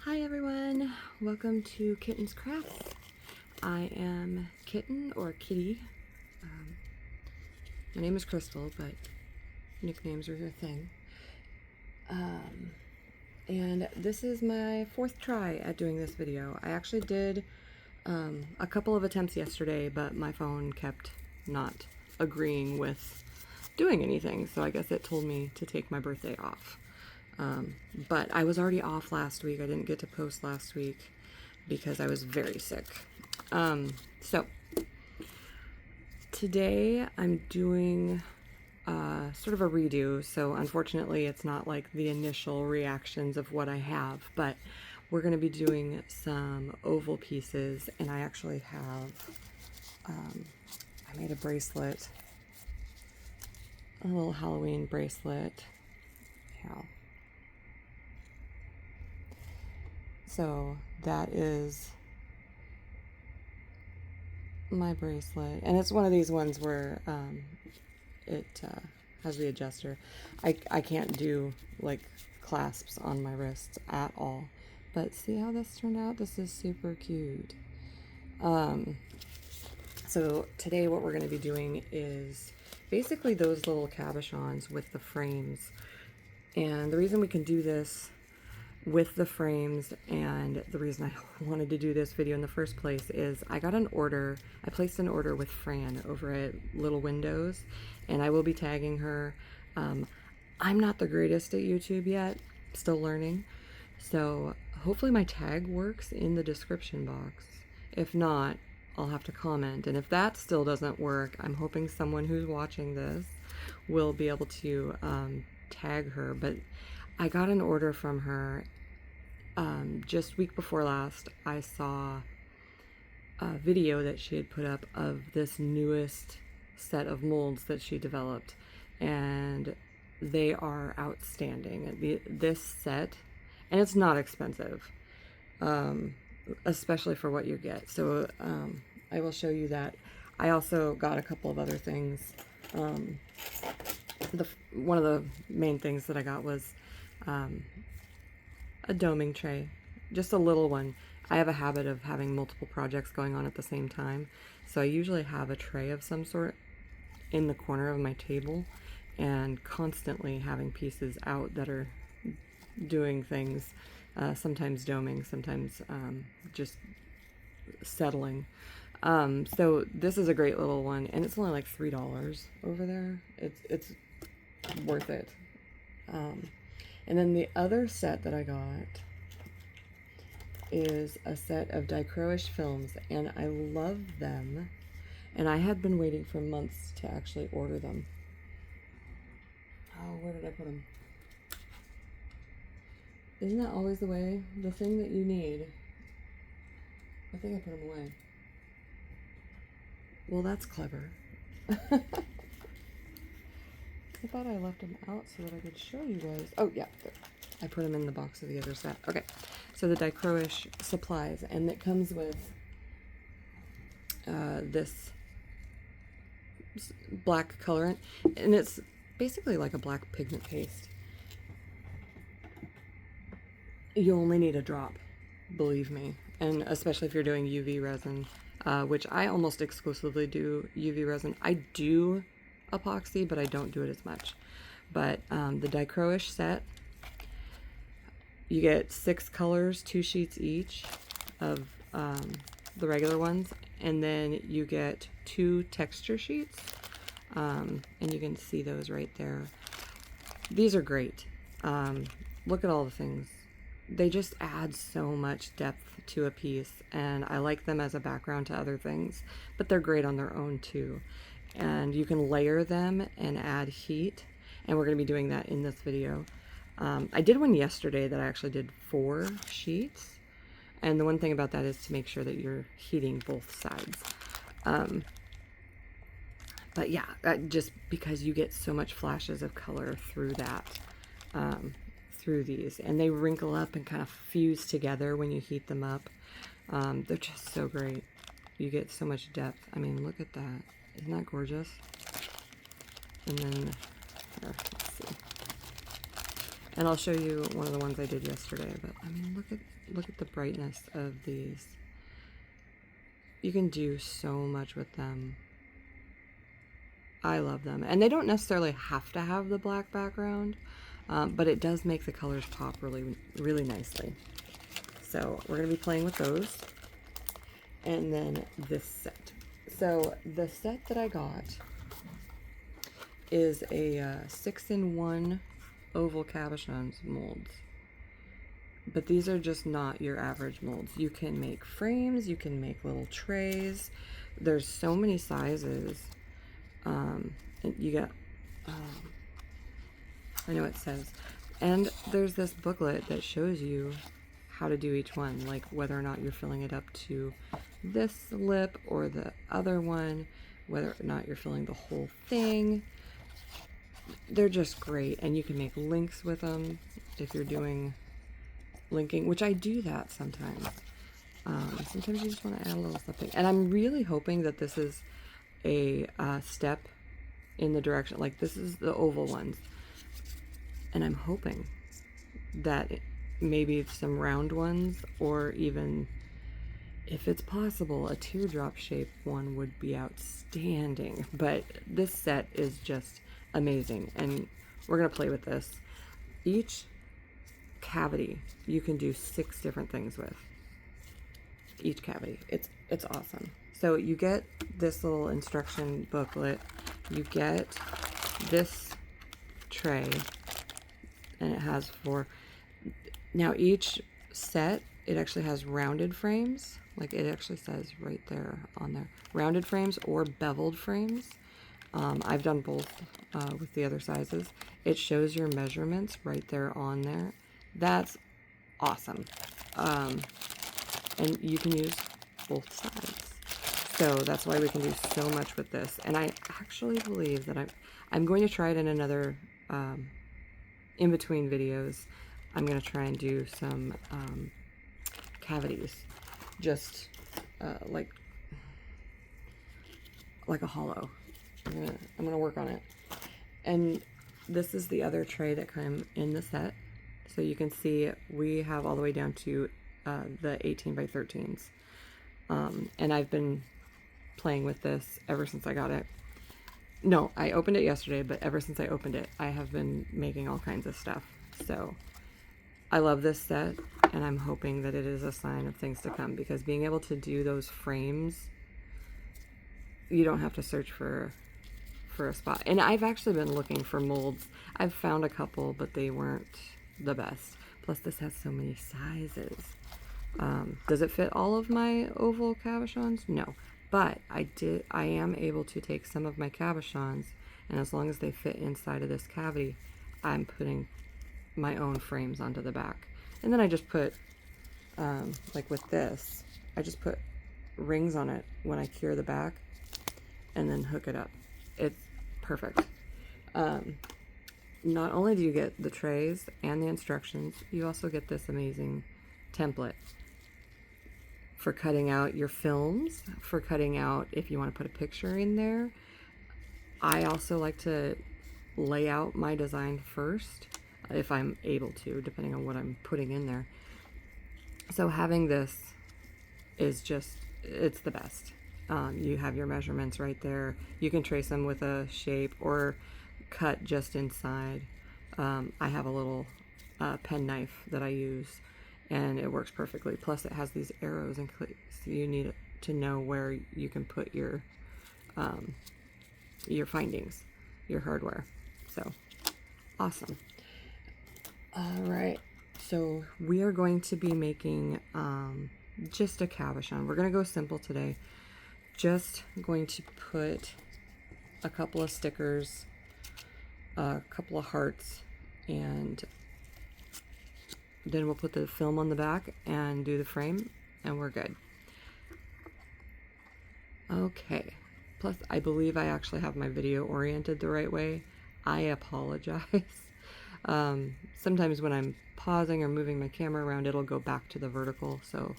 Hi everyone, welcome to Kitten's Crafts. I am Kitten or Kitty. My name is Crystal, but nicknames are your thing. And this is my fourth try at doing this video. I actually did a couple of attempts yesterday, but my phone kept not agreeing with doing anything, so I guess it told me to take my birthday off. But I was already off last week. I didn't get to post last week because I was very sick. So today I'm doing sort of a redo. So unfortunately it's not like the initial reactions of what I have, but we're going to be doing some oval pieces, and I actually have, I made a bracelet, a little Halloween bracelet. Yeah. So that is my bracelet, and it's one of these ones where it has the adjuster. I can't do like clasps on my wrists at all, but see how this turned out? This is super cute. So today what we're going to be doing is basically those little cabochons with the frames, and the reason we can do this with the frames, and the reason I wanted to do this video in the first place, is I got an order. I placed an order with Fran over at Little Windows, and I will be tagging her. I'm not the greatest at YouTube yet, still learning, so hopefully my tag works in the description box. If not, I'll have to comment, and if that still doesn't work, I'm hoping someone who's watching this will be able to tag her. But I got an order from her just week before last. I saw a video that she had put up of this newest set of molds that she developed, and they are outstanding. This set, and it's not expensive, especially for what you get. So I will show you that. I also got a couple of other things. One of the main things that I got was a doming tray, just a little one. I have a habit of having multiple projects going on at the same time, so I usually have a tray of some sort in the corner of my table, and constantly having pieces out that are doing things, sometimes doming, sometimes just settling. So this is a great little one, and it's only like $3 over there. It's worth it. And then the other set that I got is a set of dichro-ish films, and I love them, and I had been waiting for months to actually order them. Oh, where did I put them? Isn't that always the way? The thing that you need. I think I put them away. Well, that's clever. I thought I left them out so that I could show you guys. Oh, yeah, good. I put them in the box of the other set. Okay, so the dichro-ish supplies, and it comes with this black colorant, and it's basically like a black pigment paste. You only need a drop, believe me, and especially if you're doing UV resin, which I almost exclusively do UV resin. I do epoxy, but I don't do it as much. But the dichro-ish set, you get 6 colors, 2 sheets each of the regular ones, and then you get 2 texture sheets, and you can see those right there. These are great. Look at all the things. They just add so much depth to a piece, and I like them as a background to other things, but they're great on their own too. And you can layer them and add heat, and we're going to be doing that in this video. I did one yesterday that I actually did 4 sheets, and the one thing about that is to make sure that you're heating both sides. But yeah, just because you get so much flashes of color through that, through these, and they wrinkle up and kind of fuse together when you heat them up. They're just so great. You get so much depth. I mean, look at that. Isn't that gorgeous? And then, here, let's see. And I'll show you one of the ones I did yesterday, but I mean, look at the brightness of these. You can do so much with them. I love them. And they don't necessarily have to have the black background, but it does make the colors pop really, really nicely. So we're going to be playing with those. And then this set. So the set that I got is a 6-in-1 oval cabochons molds. But these are just not your average molds. You can make frames, you can make little trays. There's so many sizes. And you get, I know it says, and there's this booklet that shows you how to do each one, like whether or not you're filling it up to this lip or the other one, whether or not you're filling the whole thing. They're just great, and you can make links with them if you're doing linking, which I do that sometimes. Sometimes you just want to add a little something, and I'm really hoping that this is a step in the direction, like this is the oval ones, and I'm hoping that maybe some round ones, or even if it's possible a teardrop shape one would be outstanding. But this set is just amazing, and we're gonna play with this. Each cavity you can do 6 different things with. Each cavity, it's awesome. So you get this little instruction booklet, you get this tray, and it has 4. Now each set, it actually has rounded frames, like it actually says right there on there, rounded frames or beveled frames. I've done both with the other sizes. It shows your measurements right there on there. That's awesome. And you can use both sides. So that's why we can do so much with this. And I actually believe that I'm going to try it in another in-between videos. I'm going to try and do some cavities, just like a hollow. I'm gonna work on it. And this is the other tray that came in the set. So you can see we have all the way down to the 18 by 13s. And I've been playing with this ever since I got it. No, I opened it yesterday, but ever since I opened it, I have been making all kinds of stuff. So I love this set, and I'm hoping that it is a sign of things to come, because being able to do those frames, you don't have to search for a spot. And I've actually been looking for molds. I've found a couple, but they weren't the best. Plus this has so many sizes. Does it fit all of my oval cabochons? No, but I am able to take some of my cabochons, and as long as they fit inside of this cavity, I'm putting my own frames onto the back. And then I just put like with this, I just put rings on it when I cure the back, and then hook it up. It's perfect. Not only do you get the trays and the instructions, you also get this amazing template for cutting out your films, for cutting out if you want to put a picture in there. I also like to lay out my design first, if I'm able to, depending on what I'm putting in there. So having this is just, it's the best. You have your measurements right there. You can trace them with a shape or cut just inside. I have a little pen knife that I use, and it works perfectly. Plus it has these arrows in case you need to know where you can put your findings, your hardware. So awesome. All right, so we are going to be making just a cabochon. We're going to go simple today. Just going to put a couple of stickers, a couple of hearts, and then we'll put the film on the back and do the frame, and we're good. Okay, plus I believe I actually have my video oriented the right way. I apologize. Sometimes when I'm pausing or moving my camera around, it'll go back to the vertical, so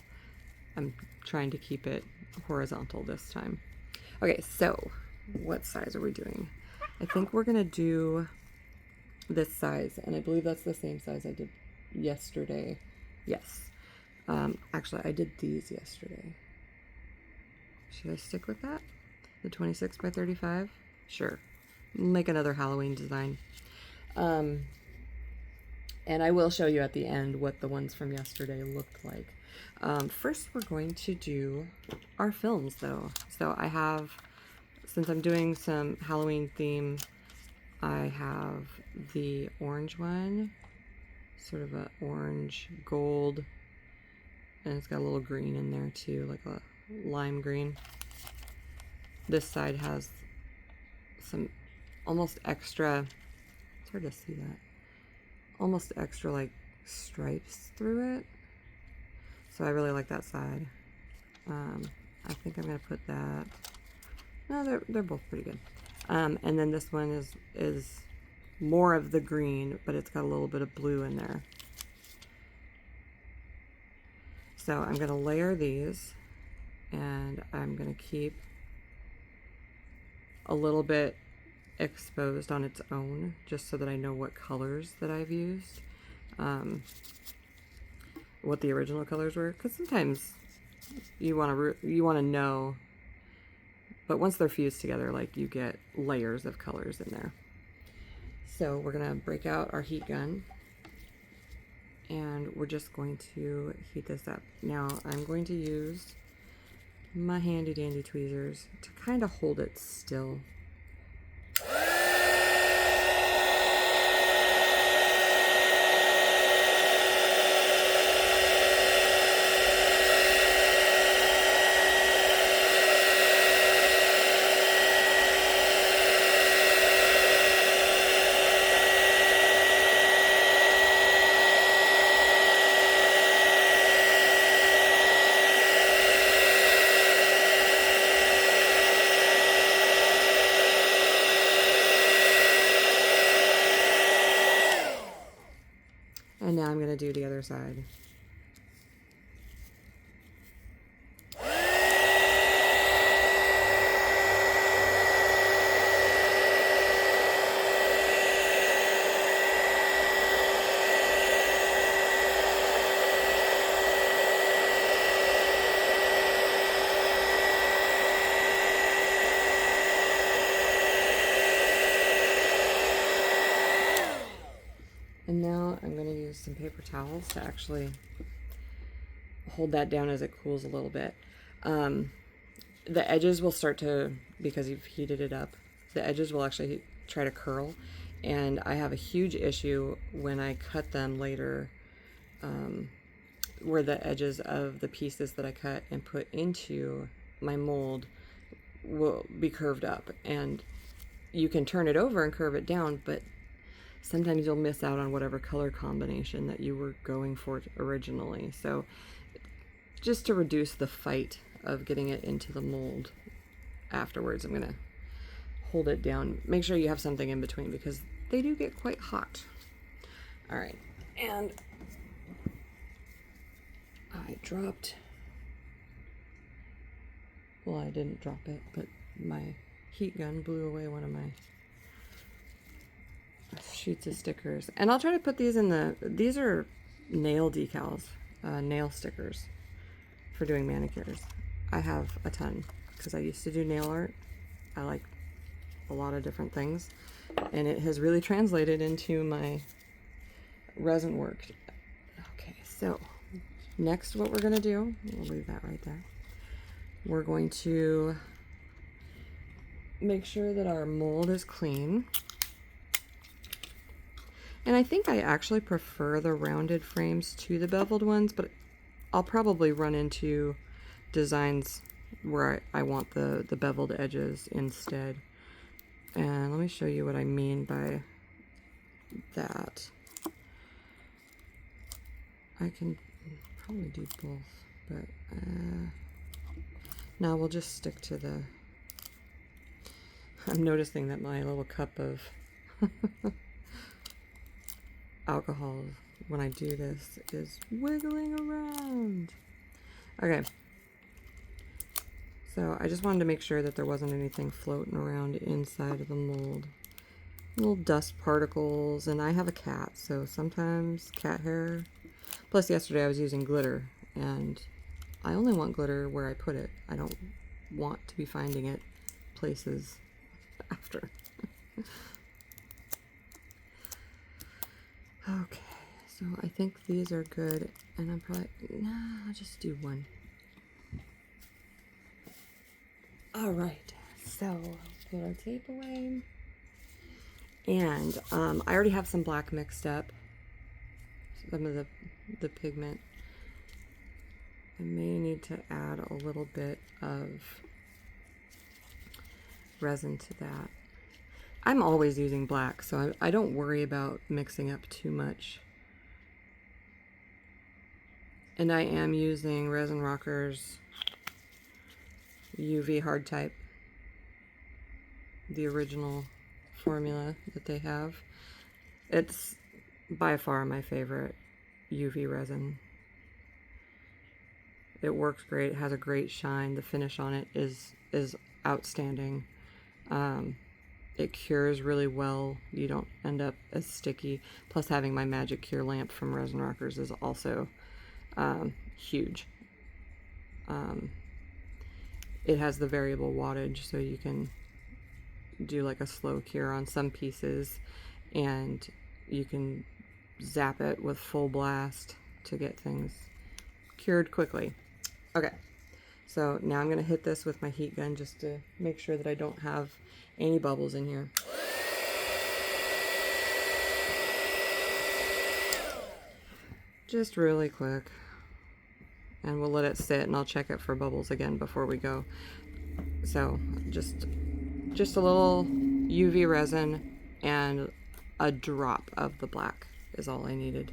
I'm trying to keep it horizontal this time. Okay, so what size are we doing? I think we're gonna do this size, and I believe that's the same size I did yesterday. Yes. Actually, I did these yesterday. Should I stick with that? The 26 by 35? Sure. Make another Halloween design. And I will show you at the end what the ones from yesterday looked like. First, we're going to do our films, though. So I have, since I'm doing some Halloween theme, I have the orange one, sort of a orange gold, and it's got a little green in there too, like a lime green. This side has some almost extra, it's hard to see that, almost extra like stripes through it. So I really like that side. I think I'm gonna put that, no, they're both pretty good. And then this one is more of the green, but it's got a little bit of blue in there. So I'm gonna layer these, and I'm gonna keep a little bit exposed on its own, just so that I know what colors that I've used, what the original colors were, because sometimes you want to know, but once they're fused together, like, you get layers of colors in there. So we're gonna break out our heat gun, and we're just going to heat this up. Now I'm going to use my handy dandy tweezers to kind of hold it still. And now I'm going to do the other side. And now I'm going to use some paper towels to actually hold that down as it cools a little bit. The edges will start to, because you've heated it up, the edges will actually try to curl. And I have a huge issue when I cut them later, where the edges of the pieces that I cut and put into my mold will be curved up. And you can turn it over and curve it down, but sometimes you'll miss out on whatever color combination that you were going for originally. So just to reduce the fight of getting it into the mold afterwards, I'm gonna hold it down. Make sure you have something in between, because they do get quite hot. All right, and I dropped, well, I didn't drop it, but my heat gun blew away one of my sheets of stickers. And I'll try to put these in these are nail decals, nail stickers for doing manicures. I have a ton, because I used to do nail art. I like a lot of different things, and it has really translated into my resin work. Okay, so next what we're gonna do, we'll leave that right there. We're going to make sure that our mold is clean. And I think I actually prefer the rounded frames to the beveled ones, but I'll probably run into designs where I want the beveled edges instead. And let me show you what I mean by that. I can probably do both, but no, we'll just stick to the, I'm noticing that my little cup of alcohol when I do this is wiggling around. Okay, so I just wanted to make sure that there wasn't anything floating around inside of the mold. little dust particles, and I have a cat, so sometimes cat hair. Plus yesterday I was using glitter, and I only want glitter where I put it. I don't want to be finding it places after. Okay, so I think these are good, and I'm probably, nah, I'll just do one. All right, so put our tape away. And I already have some black mixed up, some of the pigment. I may need to add a little bit of resin to that. I'm always using black, so I don't worry about mixing up too much. And I am using Resin Rockers UV hard type, the original formula that they have. It's by far my favorite UV resin. It works great, it has a great shine. The finish on it is outstanding. It cures really well. You don't end up as sticky. Plus having my magic cure lamp from Resin Rockers is also huge. It has the variable wattage, so you can do like a slow cure on some pieces, and you can zap it with full blast to get things cured quickly. Okay, so now I'm going to hit this with my heat gun just to make sure that I don't have any bubbles in here. Just really quick. And we'll let it sit, and I'll check it for bubbles again before we go. So just a little UV resin and a drop of the black is all I needed.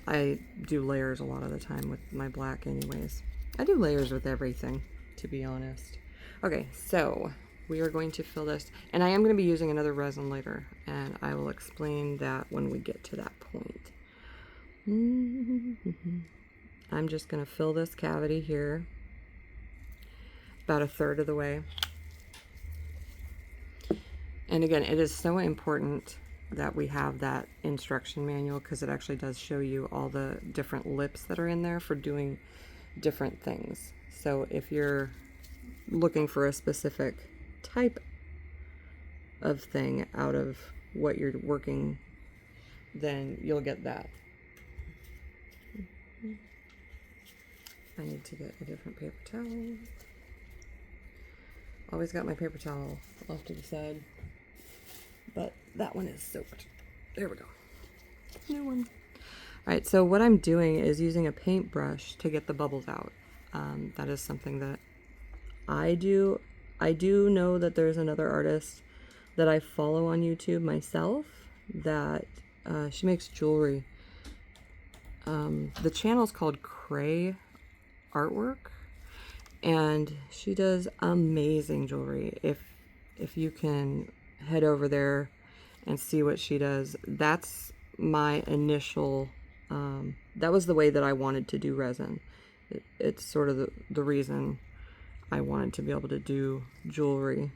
I do layers a lot of the time with my black anyways. I do layers with everything, to be honest. Okay, so we are going to fill this, and I am going to be using another resin later, and I will explain that when we get to that point. I'm just going to fill this cavity here about a third of the way. And again, it is so important that we have that instruction manual, because it actually does show you all the different lips that are in there for doing different things. So if you're looking for a specific type of thing out of what you're working, then you'll get that. I need to get a different paper towel. Always got my paper towel off to the side, but that one is soaked. There we go. New one. All right, so what I'm doing is using a paintbrush to get the bubbles out. That is something that I do. I do know that there's another artist that I follow on YouTube myself that she makes jewelry. The channel is called Cray Artwork, and she does amazing jewelry. If you can head over there and see what she does, that's my initial that was the way that I wanted to do resin. It's sort of the reason I wanted to be able to do jewelry.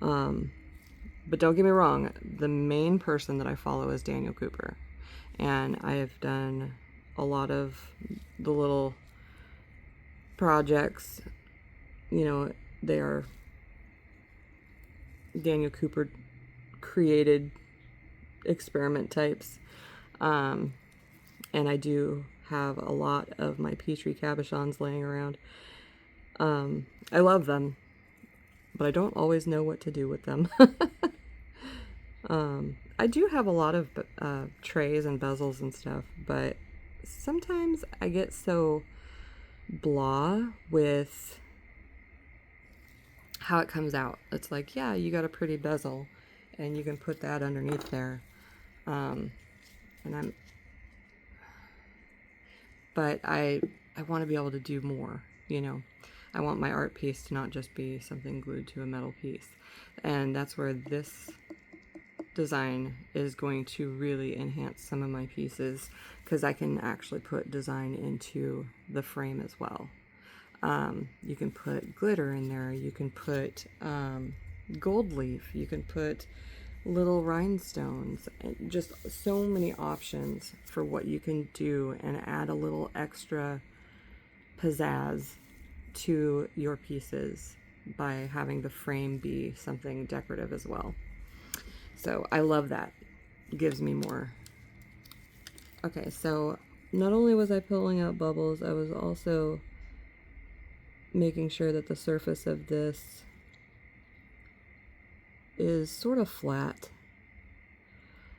But don't get me wrong, the main person that I follow is Daniel Cooper, and I have done a lot of the little projects. You know, they are Daniel Cooper created experiment types, and I do have a lot of my Petri cabochons laying around. I love them, but I don't always know what to do with them. I do have a lot of trays and bezels and stuff, but sometimes I get so blah with how it comes out. It's like, yeah, you got a pretty bezel and you can put that underneath there. But I want to be able to do more, you know. I want my art piece to not just be something glued to a metal piece. And that's where this design is going to really enhance some of my pieces, because I can actually put design into the frame as well. You can put glitter in there. You can put gold leaf. You can put little rhinestones. Just so many options for what you can do and add a little extra pizzazz to your pieces by having the frame be something decorative as well. So I love that. It gives me more. Okay, so not only was I pulling out bubbles, I was also making sure that the surface of this is sort of flat.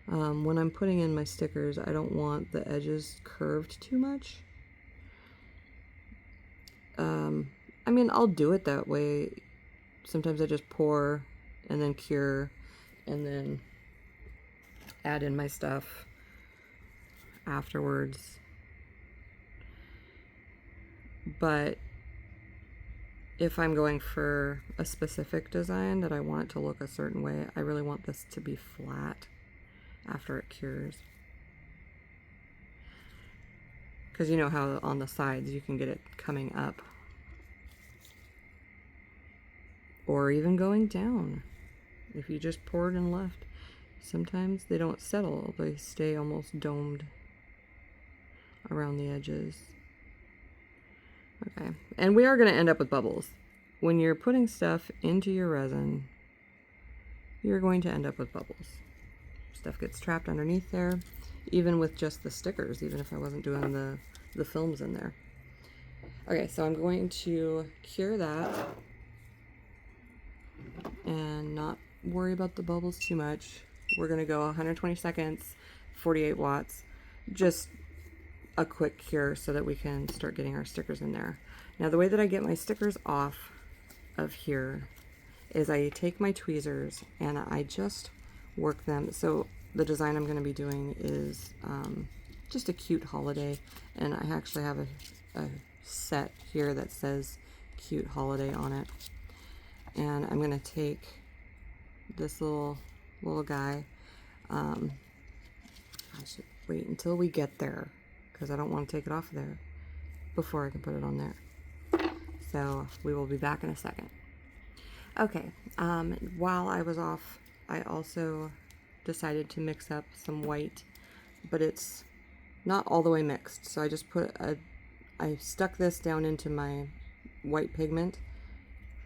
When I'm putting in my stickers, I don't want the edges curved too much. I mean, I'll do it that way. Sometimes I just pour and then cure and then add in my stuff afterwards. But if I'm going for a specific design that I want it to look a certain way, I really want this to be flat after it cures. Because you know how on the sides you can get it coming up. Or even going down. If you just poured and left. Sometimes they don't settle, they stay almost domed around the edges. Okay, and we are going to end up with bubbles. When you're putting stuff into your resin, you're going to end up with bubbles. Stuff gets trapped underneath there, even with just the stickers, even if I wasn't doing the films in there. Okay, so I'm going to cure that and not worry about the bubbles too much. We're going to go 120 seconds, 48 watts, just a quick cure so that we can start getting our stickers in there. Now the way that I get my stickers off of here is I take my tweezers and I just work them. So the design I'm going to be doing is just a cute holiday, and I actually have a set here that says cute holiday on it. And I'm going to take this little guy. I should wait until we get there because I don't want to take it off of there before I can put it on there. So we will be back in a second. Okay, while I was off, I also decided to mix up some white, but it's not all the way mixed. So I just I stuck this down into my white pigment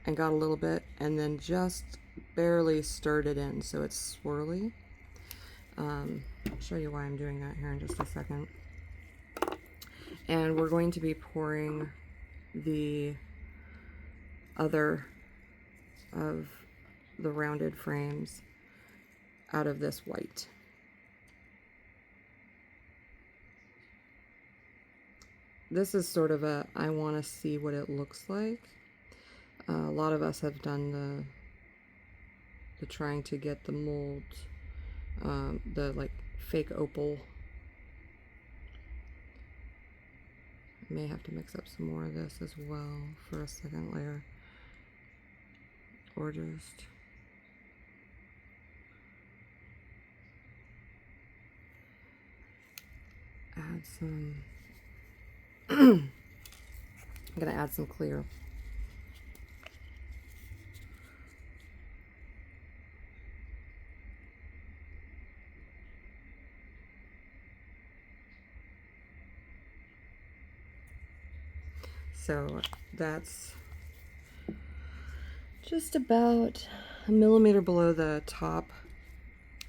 and got a little bit, and then just barely stirred it in so it's swirly. I'll show you why I'm doing that here in just a second. And we're going to be pouring the other of the rounded frames out of this white. This is sort of I want to see what it looks like. A lot of us have done the trying to get the mold, the like fake opal. May have to mix up some more of this as well for a second layer, or just add some I'm gonna add some clear. So that's just about a millimeter below the top,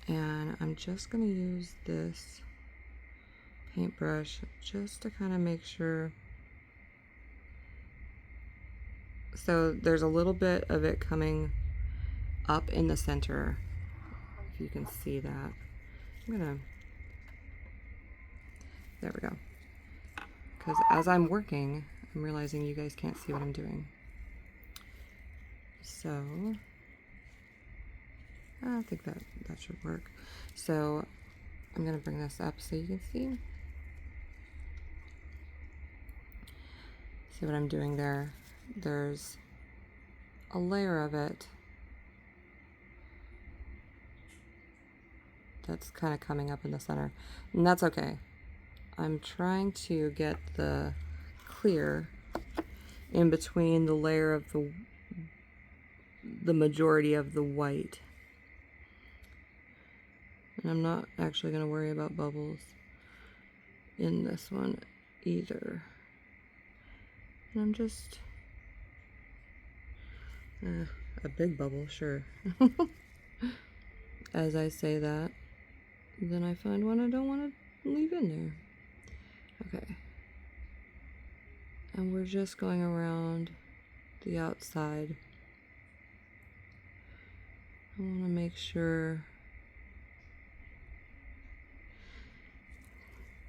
and I'm just going to use this paintbrush just to kind of make sure. So there's a little bit of it coming up in the center, if you can see that. There we go. Because as I'm working, I'm realizing you guys can't see what I'm doing. So I think that should work. So I'm going to bring this up so you can see. See what I'm doing there? There's a layer of it that's kind of coming up in the center, and that's okay. I'm trying to get the clear in between the layer of the the majority of the white. And I'm not actually going to worry about bubbles in this one either. And I'm just a big bubble, sure. As I say that, then I find one I don't want to leave in there. Okay. And we're just going around the outside. I want to make sure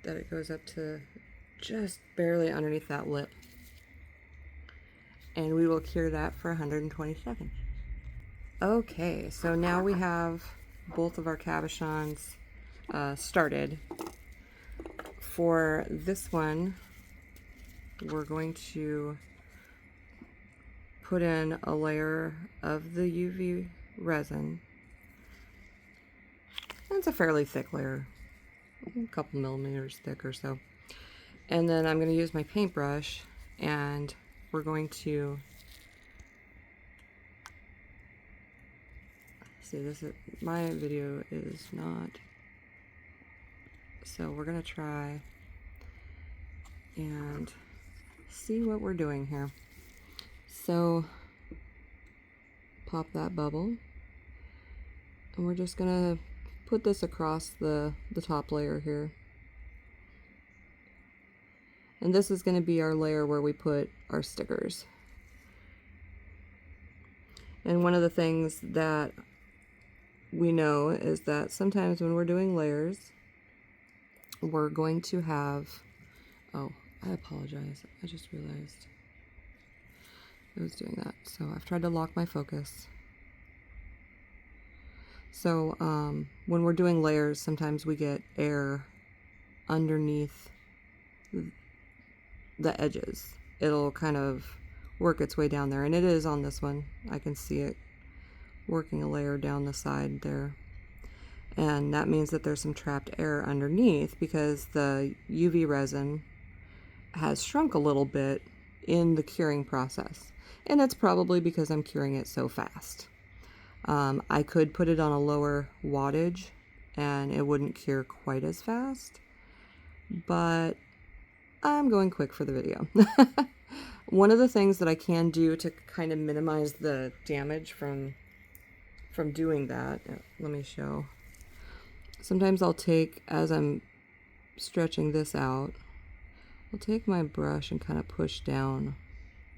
that it goes up to just barely underneath that lip. And we will cure that for 120 seconds. Okay, so now we have both of our cabochons started. For this one, we're going to put in a layer of the UV resin. It's a fairly thick layer, a couple millimeters thick or so. And then I'm going to use my paintbrush, and we're going to see, this is, my video is not, so we're going to try and see what we're doing here. So pop that bubble, and we're just going to put this across the top layer here. And this is going to be our layer where we put our stickers. And one of the things that we know is that sometimes when we're doing layers, we're going to have, oh, I apologize. I just realized I was doing that. So I've tried to lock my focus. So when we're doing layers, sometimes we get air underneath the edges. It'll kind of work its way down there, and it is on this one. I can see it working a layer down the side there, and that means that there's some trapped air underneath because the UV resin has shrunk a little bit in the curing process, and that's probably because I'm curing it so fast. I could put it on a lower wattage and it wouldn't cure quite as fast, but I'm going quick for the video. One of the things that I can do to kind of minimize the damage from doing that, let me show. Sometimes I'll take, as I'm stretching this out, I'll take my brush and kind of push down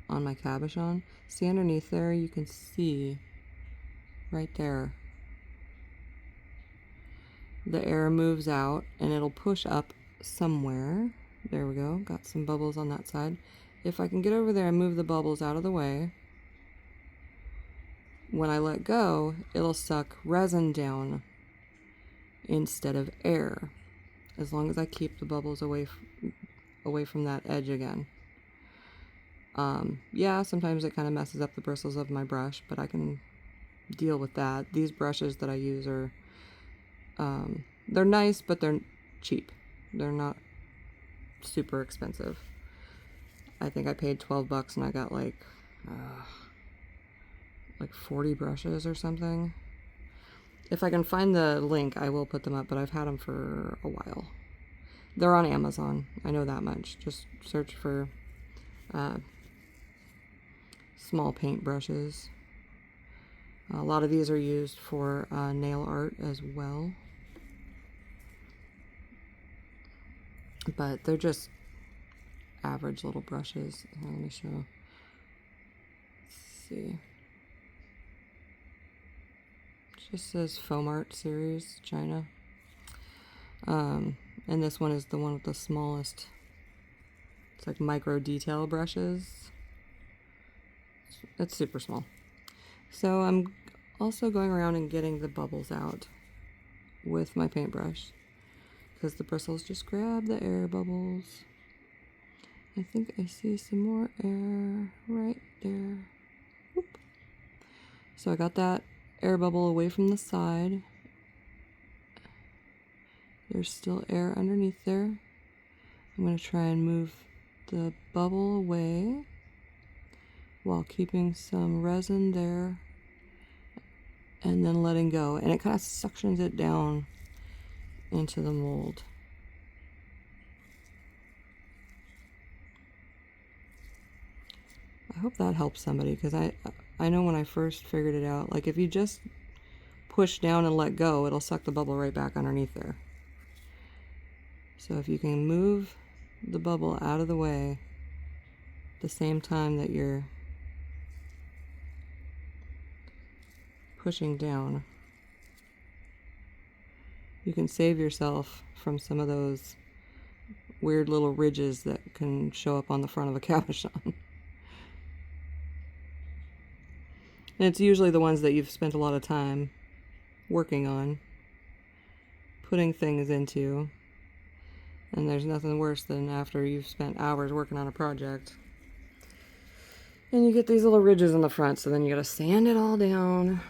on my cabochon. See underneath there, you can see right there, the air moves out and it'll push up somewhere. There we go, got some bubbles on that side. If I can get over there and move the bubbles out of the way, when I let go, it'll suck resin down instead of air, as long as I keep the bubbles away from that edge again. Yeah, sometimes it kind of messes up the bristles of my brush, but I can deal with that. These brushes that I use are, they're nice, but they're cheap. They're not super expensive. I think I paid 12 bucks and I got like 40 brushes or something. If I can find the link, I will put them up, but I've had them for a while. They're on Amazon, I know that much. Just search for small paint brushes. A lot of these are used for nail art as well. But they're just average little brushes. Here, let me show. Let's see. It just says Foam Art Series, China. And this one is the one with the smallest. It's like micro detail brushes. It's super small. So I'm also going around and getting the bubbles out with my paintbrush, because the bristles just grab the air bubbles. I think I see some more air right there. Whoop. So I got that air bubble away from the side. There's still air underneath there. I'm going to try and move the bubble away while keeping some resin there and then letting go, and it kind of suctions it down into the mold. I hope that helps somebody, because I know when I first figured it out, like if you just push down and let go, it'll suck the bubble right back underneath there. So if you can move the bubble out of the way at the same time that you're pushing down, you can save yourself from some of those weird little ridges that can show up on the front of a cabochon. And it's usually the ones that you've spent a lot of time working on, putting things into. And there's nothing worse than after you've spent hours working on a project and you get these little ridges in the front, so then you gotta sand it all down.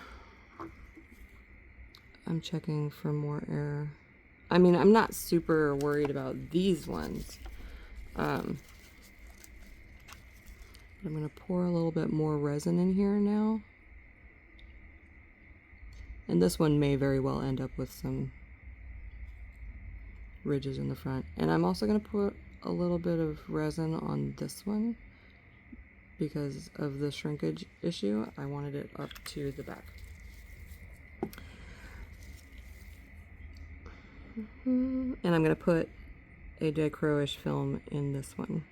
I'm checking for more error. I mean, I'm not super worried about these ones. I'm gonna pour a little bit more resin in here now. And this one may very well end up with some ridges in the front. And I'm also going to put a little bit of resin on this one because of the shrinkage issue. I wanted it up to the back. And I'm going to put a dichro-ish film in this one.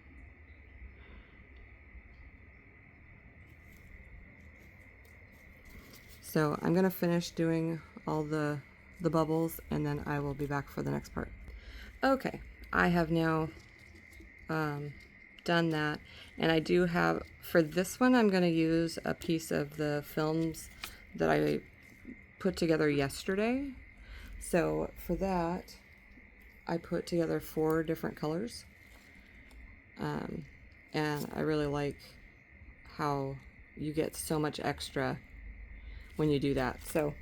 So I'm going to finish doing all the bubbles, and then I will be back for the next part. Okay, I have now done that, and I do have, for this one, I'm going to use a piece of the films that I put together yesterday. So for that, I put together 4 different colors, and I really like how you get so much extra when you do that. So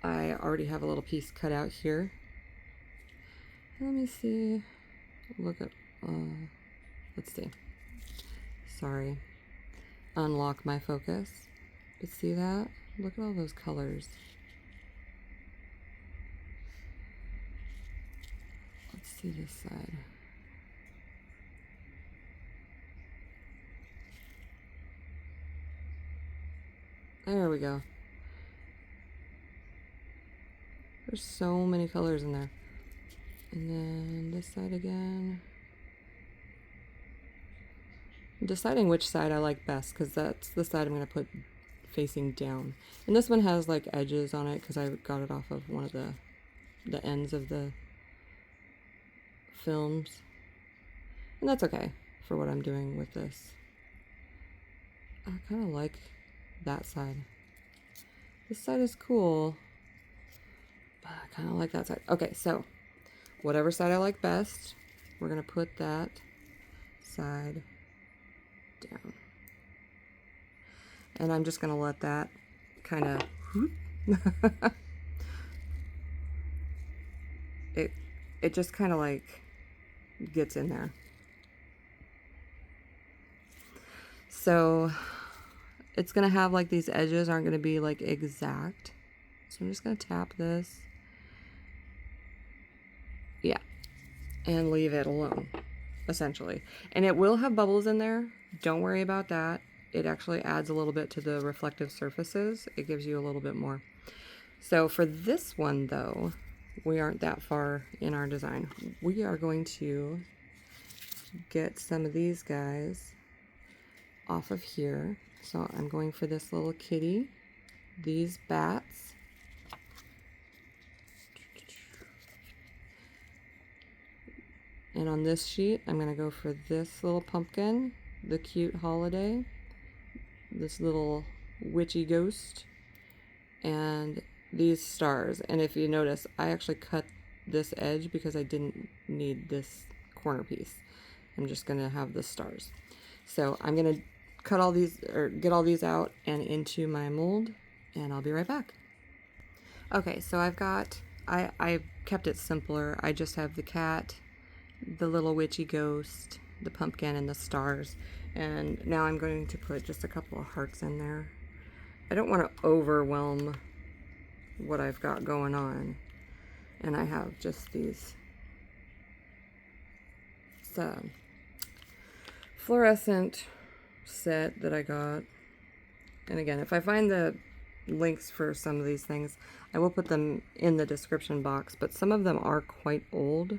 I already have a little piece cut out here. Let me see. Look at, let's see. Sorry. Unlock my focus. But see that? Look at all those colors. Let's see this side. There we go. There's so many colors in there. And then this side again. I'm deciding which side I like best, because that's the side I'm going to put facing down. And this one has like edges on it because I got it off of one of the ends of the films. And that's okay for what I'm doing with this. I kind of like that side. This side is cool, but I kind of like that side. Okay, so whatever side I like best, we're going to put that side down. And I'm just going to let that kind of it just kind of like gets in there. So it's going to have like these edges aren't going to be like exact. So I'm just going to tap this. Yeah. And leave it alone, essentially. And it will have bubbles in there. Don't worry about that. It actually adds a little bit to the reflective surfaces. It gives you a little bit more. So for this one though, we aren't that far in our design. We are going to get some of these guys off of here. So I'm going for this little kitty, these bats, and on this sheet I'm going to go for this little pumpkin, the cute holiday, this little witchy ghost, and these stars. And if you notice, I actually cut this edge because I didn't need this corner piece. I'm just going to have the stars. So I'm going to cut all these, or get all these out and into my mold, and I'll be right back. Okay, so I've got, I kept it simpler. I just have the cat, the little witchy ghost, the pumpkin, and the stars. And now I'm going to put just a couple of hearts in there. I don't want to overwhelm what I've got going on. And I have just these fluorescent set that I got. And again, if I find the links for some of these things, I will put them in the description box, but some of them are quite old,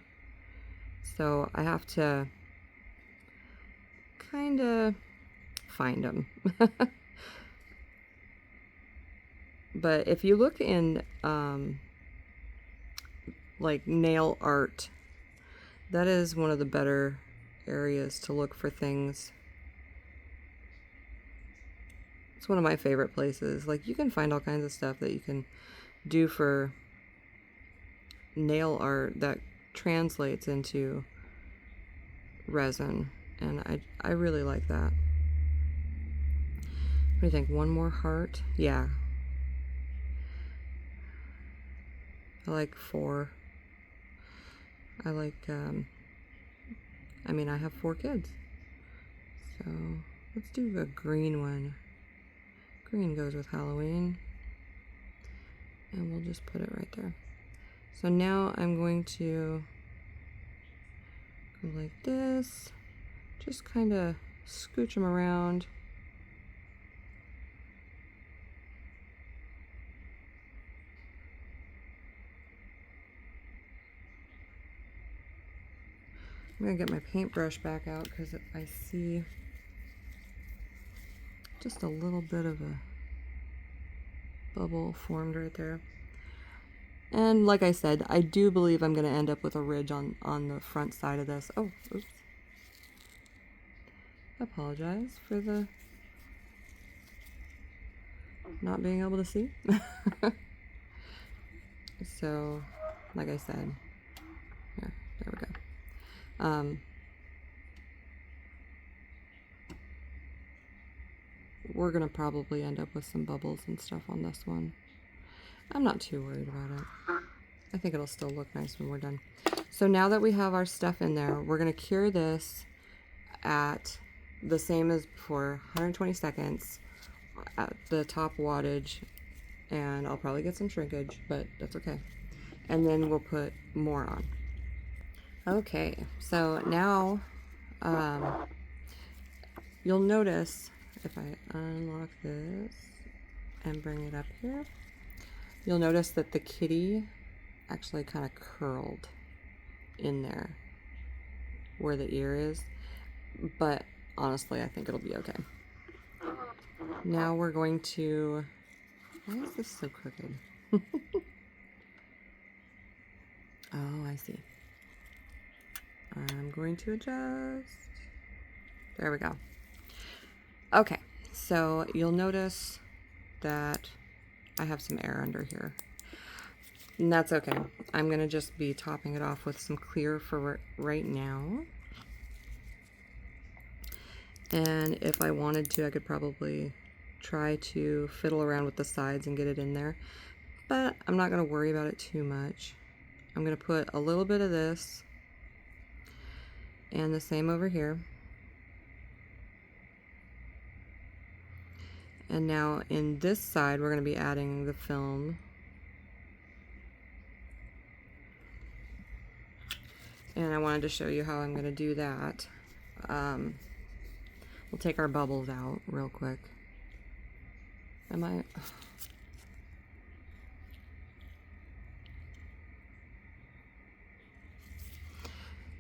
so I have to kind of find them. But if you look in like nail art, that is one of the better areas to look for things. It's one of my favorite places. Like, you can find all kinds of stuff that you can do for nail art that translates into resin, and I really like that. What do you think? One more heart? Yeah. I like 4. I like, I mean, I have 4 kids. So, let's do a green one. Green goes with Halloween. And we'll just put it right there. So now I'm going to go like this. Just kind of scooch them around. I'm going to get my paintbrush back out because I see just a little bit of a bubble formed right there. And like I said, I do believe I'm going to end up with a ridge on the front side of this. Oh, oops. I apologize for the not being able to see. So, like I said, there we go. We're gonna probably end up with some bubbles and stuff on this one. I'm not too worried about it. I think it'll still look nice when we're done. So now that we have our stuff in there, we're gonna cure this at the same as before, 120 seconds at the top wattage, and I'll probably get some shrinkage, but that's okay. And then we'll put more on. Okay, so now you'll notice if I unlock this and bring it up here, you'll notice that the kitty actually kind of curled in there where the ear is, but honestly I think it'll be okay. Now we're going to, why is this so crooked? Oh, I see. I'm going to adjust. There we go. Okay, so you'll notice that I have some air under here. And that's okay. I'm going to just be topping it off with some clear for right now. And if I wanted to, I could probably try to fiddle around with the sides and get it in there. But I'm not going to worry about it too much. I'm going to put a little bit of this and the same over here. And now in this side, we're going to be adding the film. And I wanted to show you how I'm going to do that. We'll take our bubbles out real quick.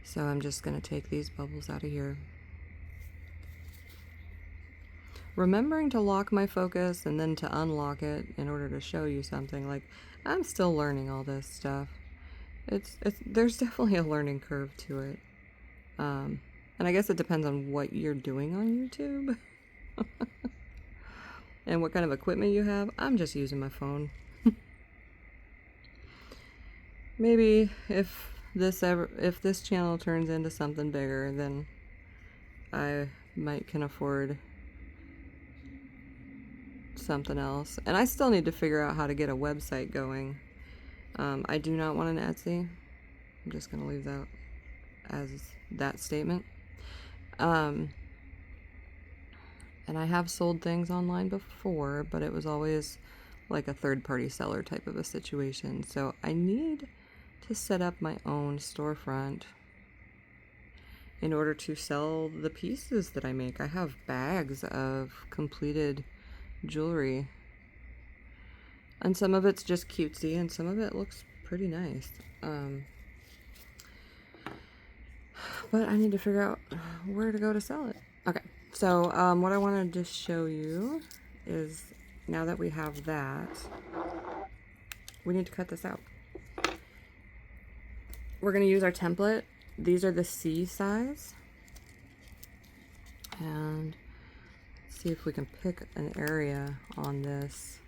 So I'm just going to take these bubbles out of here. Remembering to lock my focus and then to unlock it in order to show you something. Like, I'm still learning all this stuff. There's definitely a learning curve to it. And I guess it depends on what you're doing on YouTube. And what kind of equipment you have. I'm just using my phone. Maybe if this channel turns into something bigger, then I can afford something else. And I still need to figure out how to get a website going. I do not want an Etsy. I'm just going to leave that as that statement. And I have sold things online before, but it was always like a third-party seller type of a situation. So I need to set up my own storefront in order to sell the pieces that I make. I have bags of completed jewelry, and some of it's just cutesy and some of it looks pretty nice. But I need to figure out where to go to sell it. Okay, so what I wanted to show you is, now that we have that, we need to cut this out. We're going to use our template. These are the C size. And see if we can pick an area on this.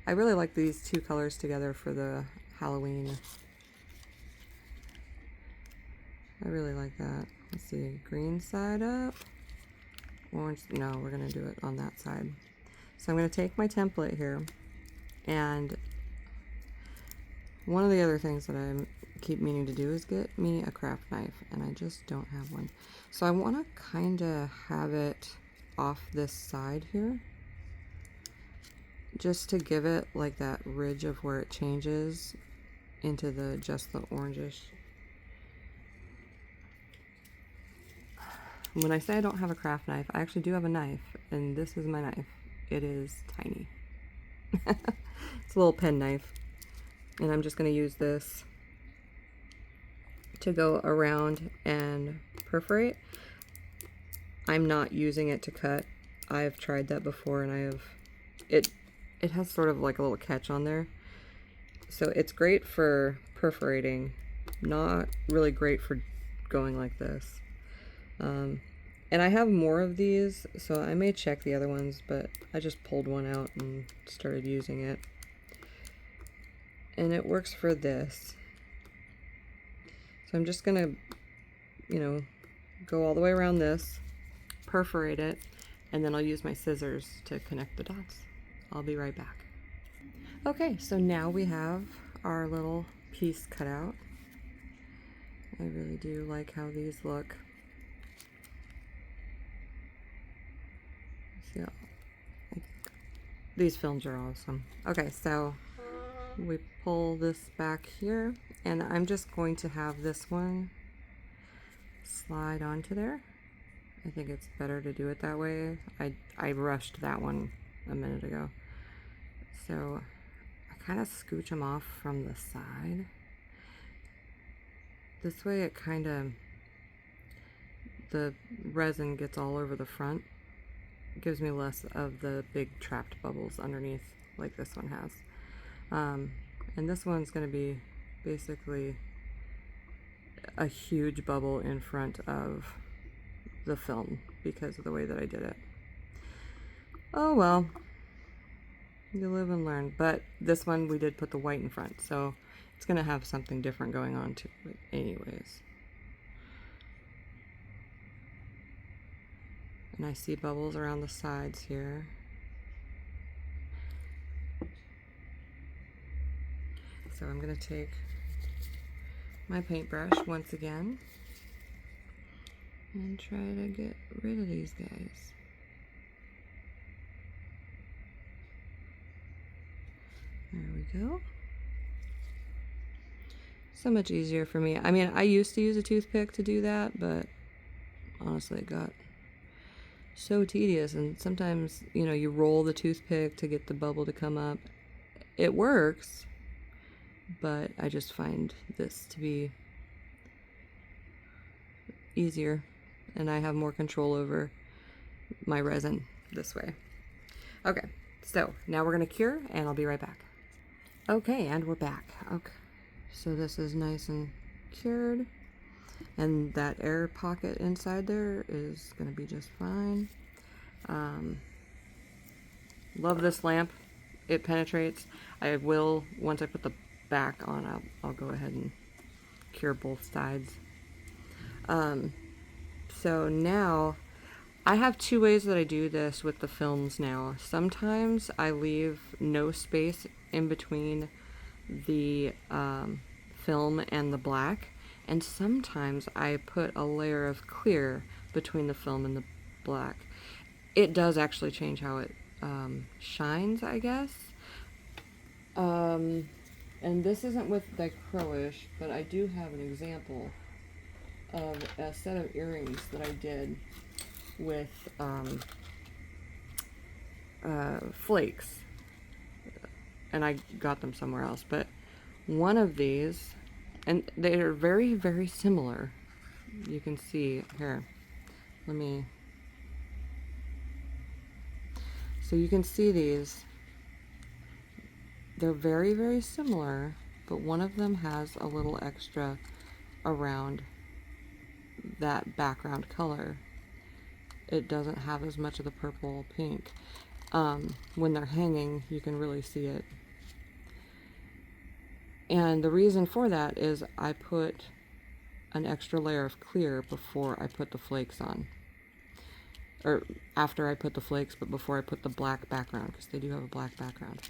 I really like these two colors together for the Halloween. I really like that. Let's see, green side up. Orange, no, we're gonna do it on that side. So I'm gonna take my template here, and one of the other things that I keep meaning to do is get me a craft knife, and I just don't have one. So I wanna kinda have it off this side here, just to give it like that ridge of where it changes into the just the orangish. When I say I don't have a craft knife, I actually do have a knife, and this is my knife. It is tiny. It's a little pen knife, and I'm just going to use this to go around and perforate. I'm not using it to cut. I've tried that before, and it has sort of like a little catch on there. So it's great for perforating, not really great for going like this. And I have more of these, so I may check the other ones, but I just pulled one out and started using it. And it works for this. So I'm just gonna, go all the way around this, perforate it, and then I'll use my scissors to connect the dots. I'll be right back. Okay, so now we have our little piece cut out. I really do like how these look. See, these films are awesome. Okay, so we pull this back here, and I'm just going to have this one slide onto there. I think it's better to do it that way. I rushed that one a minute ago. So I kind of scooch them off from the side. This way it kind of, the resin gets all over the front. It gives me less of the big trapped bubbles underneath like this one has. And this one's going to be basically a huge bubble in front of the film because of the way that I did it. Oh well, you live and learn. But this one we did put the white in front, so it's going to have something different going on to it anyways. And I see bubbles around the sides here. So I'm going to take my paintbrush once again and try to get rid of these guys. There we go. So much easier for me. I mean, I used to use a toothpick to do that, but honestly it got so tedious, and sometimes, you roll the toothpick to get the bubble to come up. It works, but I just find this to be easier, and I have more control over my resin this way. Okay, so now we're gonna cure, and I'll be right back. Okay, and we're back. Okay, so this is nice and cured, and that air pocket inside there is gonna be just fine. Love this lamp. It penetrates. I will, once I put the back on, I'll go ahead and cure both sides. So now I have two ways that I do this with the films now. Sometimes I leave no space in between the film and the black, and sometimes I put a layer of clear between the film and the black. it does actually change how it shines, I guess. And this isn't with dichro-ish, but I do have an example of a set of earrings that I did with flakes, and I got them somewhere else. But one of these, and they are very, very similar. You can see here. So you can see these. They're very, very similar, but one of them has a little extra around that background color. It doesn't have as much of the purple pink. When they're hanging, you can really see it. And the reason for that is I put an extra layer of clear before I put the flakes on. Or after I put the flakes, but before I put the black background, because they do have a black background.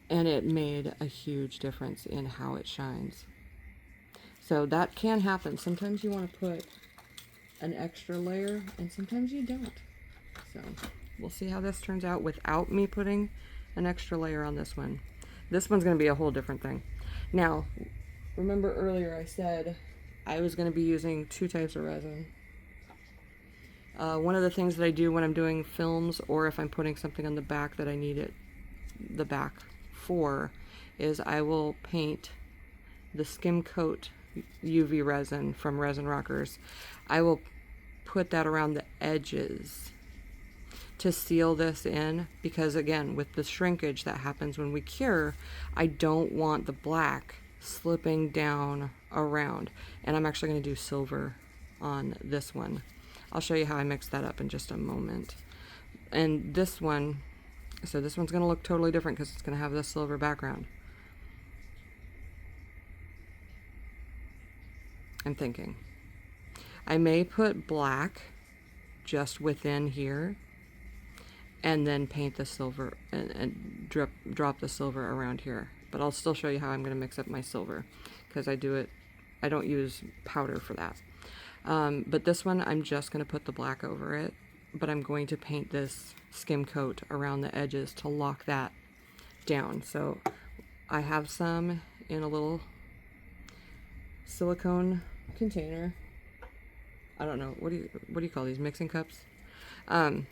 And it made a huge difference in how it shines. So that can happen. Sometimes you want to put an extra layer, and sometimes you don't. So we'll see how this turns out without me putting an extra layer on this one. This one's going to be a whole different thing. Now, remember earlier I said I was going to be using 2 types of resin. One of the things that I do when I'm doing films, or if I'm putting something on the back that I need the back for, is I will paint the skim coat UV resin from Resin Rockers. I will put that around the edges to seal this in, because again, with the shrinkage that happens when we cure, I don't want the black slipping down around. And I'm actually going to do silver on this one. I'll show you how I mix that up in just a moment. And this one, so this one's going to look totally different because it's going to have this silver background. I'm thinking I may put black just within here and then paint the silver and drop the silver around here. But I'll still show you how I'm going to mix up my silver, because I don't use powder for that. But this one, I'm just going to put the black over it, but I'm going to paint this skim coat around the edges to lock that down. So I have some in a little silicone container. I don't know, what do you call these, mixing cups? And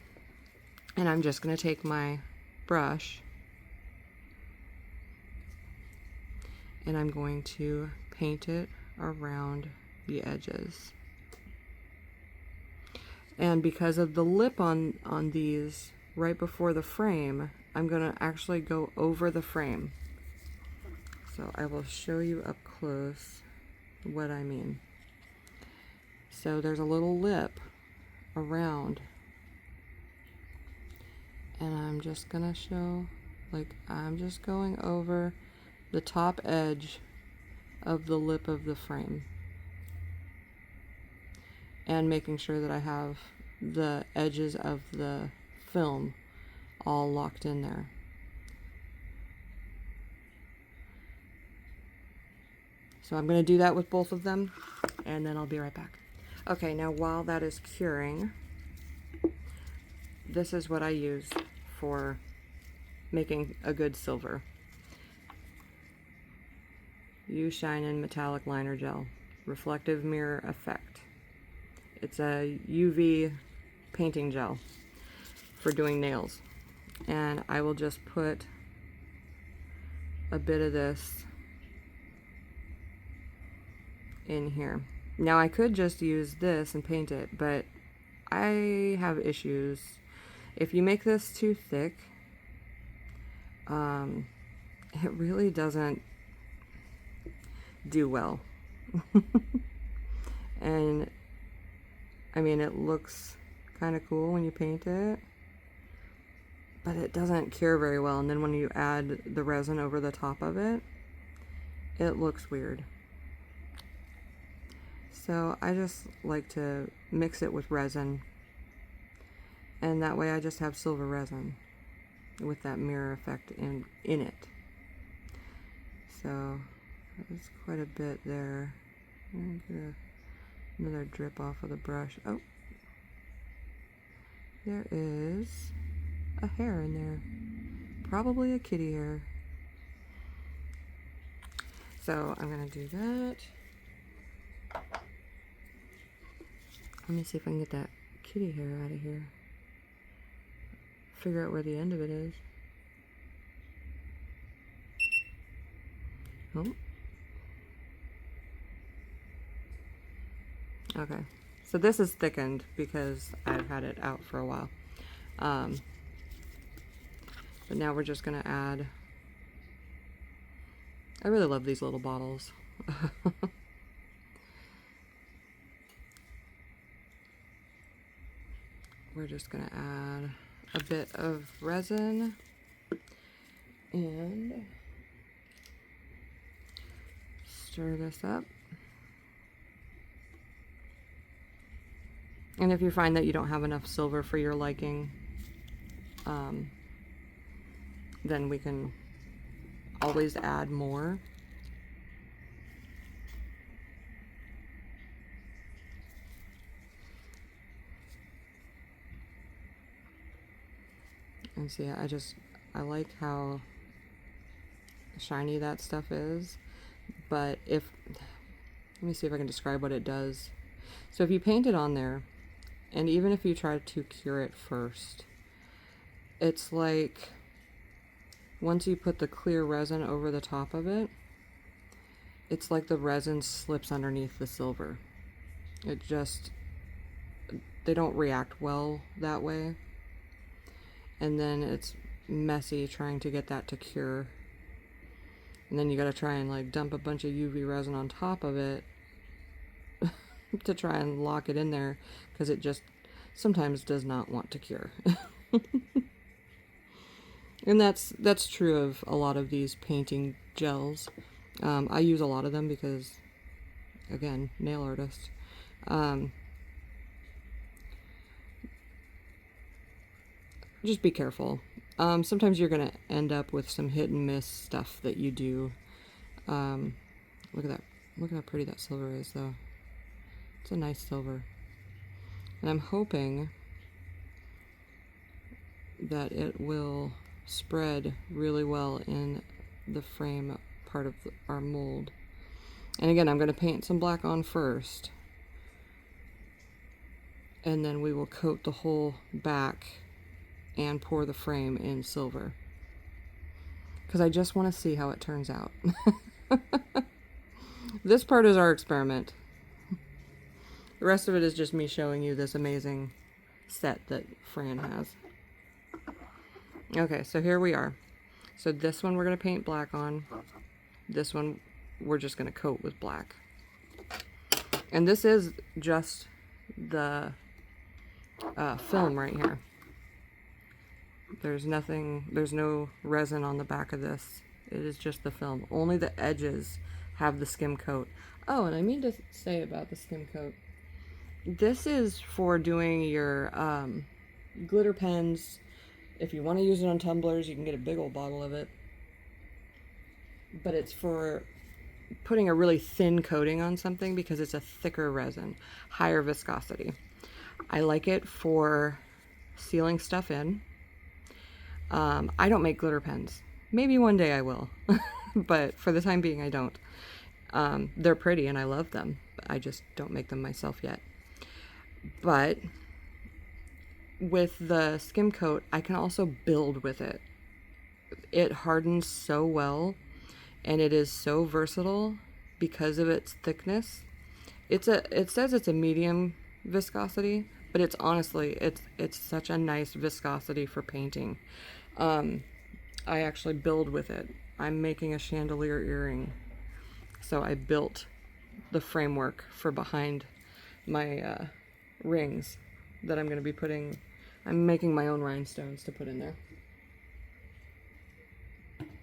I'm just going to take my brush and I'm going to paint it around the edges. And because of the lip on these right before the frame, I'm going to actually go over the frame. So I will show you up close what I mean. So there's a little lip around, and I'm just going to show, like, I'm just going over the top edge of the lip of the frame and making sure that I have the edges of the film all locked in there. So I'm going to do that with both of them, and then I'll be right back. Okay, now while that is curing, this is what I use for making a good silver. You Shine In Metallic Liner Gel, Reflective Mirror Effect. It's a UV painting gel for doing nails. And I will just put a bit of this in here. Now I could just use this and paint it, but I have issues. If you make this too thick, it really doesn't do well. And I mean, it looks kind of cool when you paint it, but it doesn't cure very well. And then when you add the resin over the top of it, it looks weird. So I just like to mix it with resin, and that way I just have silver resin with that mirror effect in it. So there's quite a bit there. I'm gonna get another drip off of the brush. Oh, there is a hair in there. Probably a kitty hair. So I'm gonna do that. Let me see if I can get that kitty hair out of here. Figure out where the end of it is. Oh. Okay. So this is thickened because I've had it out for a while. But now we're just gonna add, I really love these little bottles. We're just gonna add a bit of resin and stir this up. And if you find that you don't have enough silver for your liking, then we can always add more. And see, I like how shiny that stuff is, but let me see if I can describe what it does. So if you paint it on there, and even if you try to cure it first, it's like once you put the clear resin over the top of it, it's like the resin slips underneath the silver. They don't react well that way. And then it's messy trying to get that to cure. And then you gotta try and like dump a bunch of UV resin on top of it to try and lock it in there, because it just sometimes does not want to cure. And that's true of a lot of these painting gels. I use a lot of them because, again, nail artist. Just be careful. Sometimes you're gonna end up with some hit and miss stuff that you do. Look at that. Look how pretty that silver is, though. It's a nice silver. And I'm hoping that it will spread really well in the frame part of our mold. And again, I'm going to paint some black on first, and then we will coat the whole back and pour the frame in silver, because I just want to see how it turns out. This part is our experiment. The rest of it is just me showing you this amazing set that Fran has. Okay, so here we are. So this one we're going to paint black on. This one we're just going to coat with black. And this is just the film right here. There's no resin on the back of this. It is just the film. Only the edges have the skim coat. Oh, and I mean to say about the skim coat, this is for doing your glitter pens. If you want to use it on tumblers, you can get a big old bottle of it. But it's for putting a really thin coating on something because it's a thicker resin, higher viscosity. I like it for sealing stuff in. I don't make glitter pens. Maybe one day I will, but for the time being I don't. They're pretty and I love them. I just don't make them myself yet. But with the skim coat, I can also build with it. It hardens so well, and it is so versatile because of its thickness. It says it's a medium viscosity, but it's honestly, it's such a nice viscosity for painting. I actually build with it. I'm making a chandelier earring, so I built the framework for behind my rings that I'm going to be putting. I'm making my own rhinestones to put in there.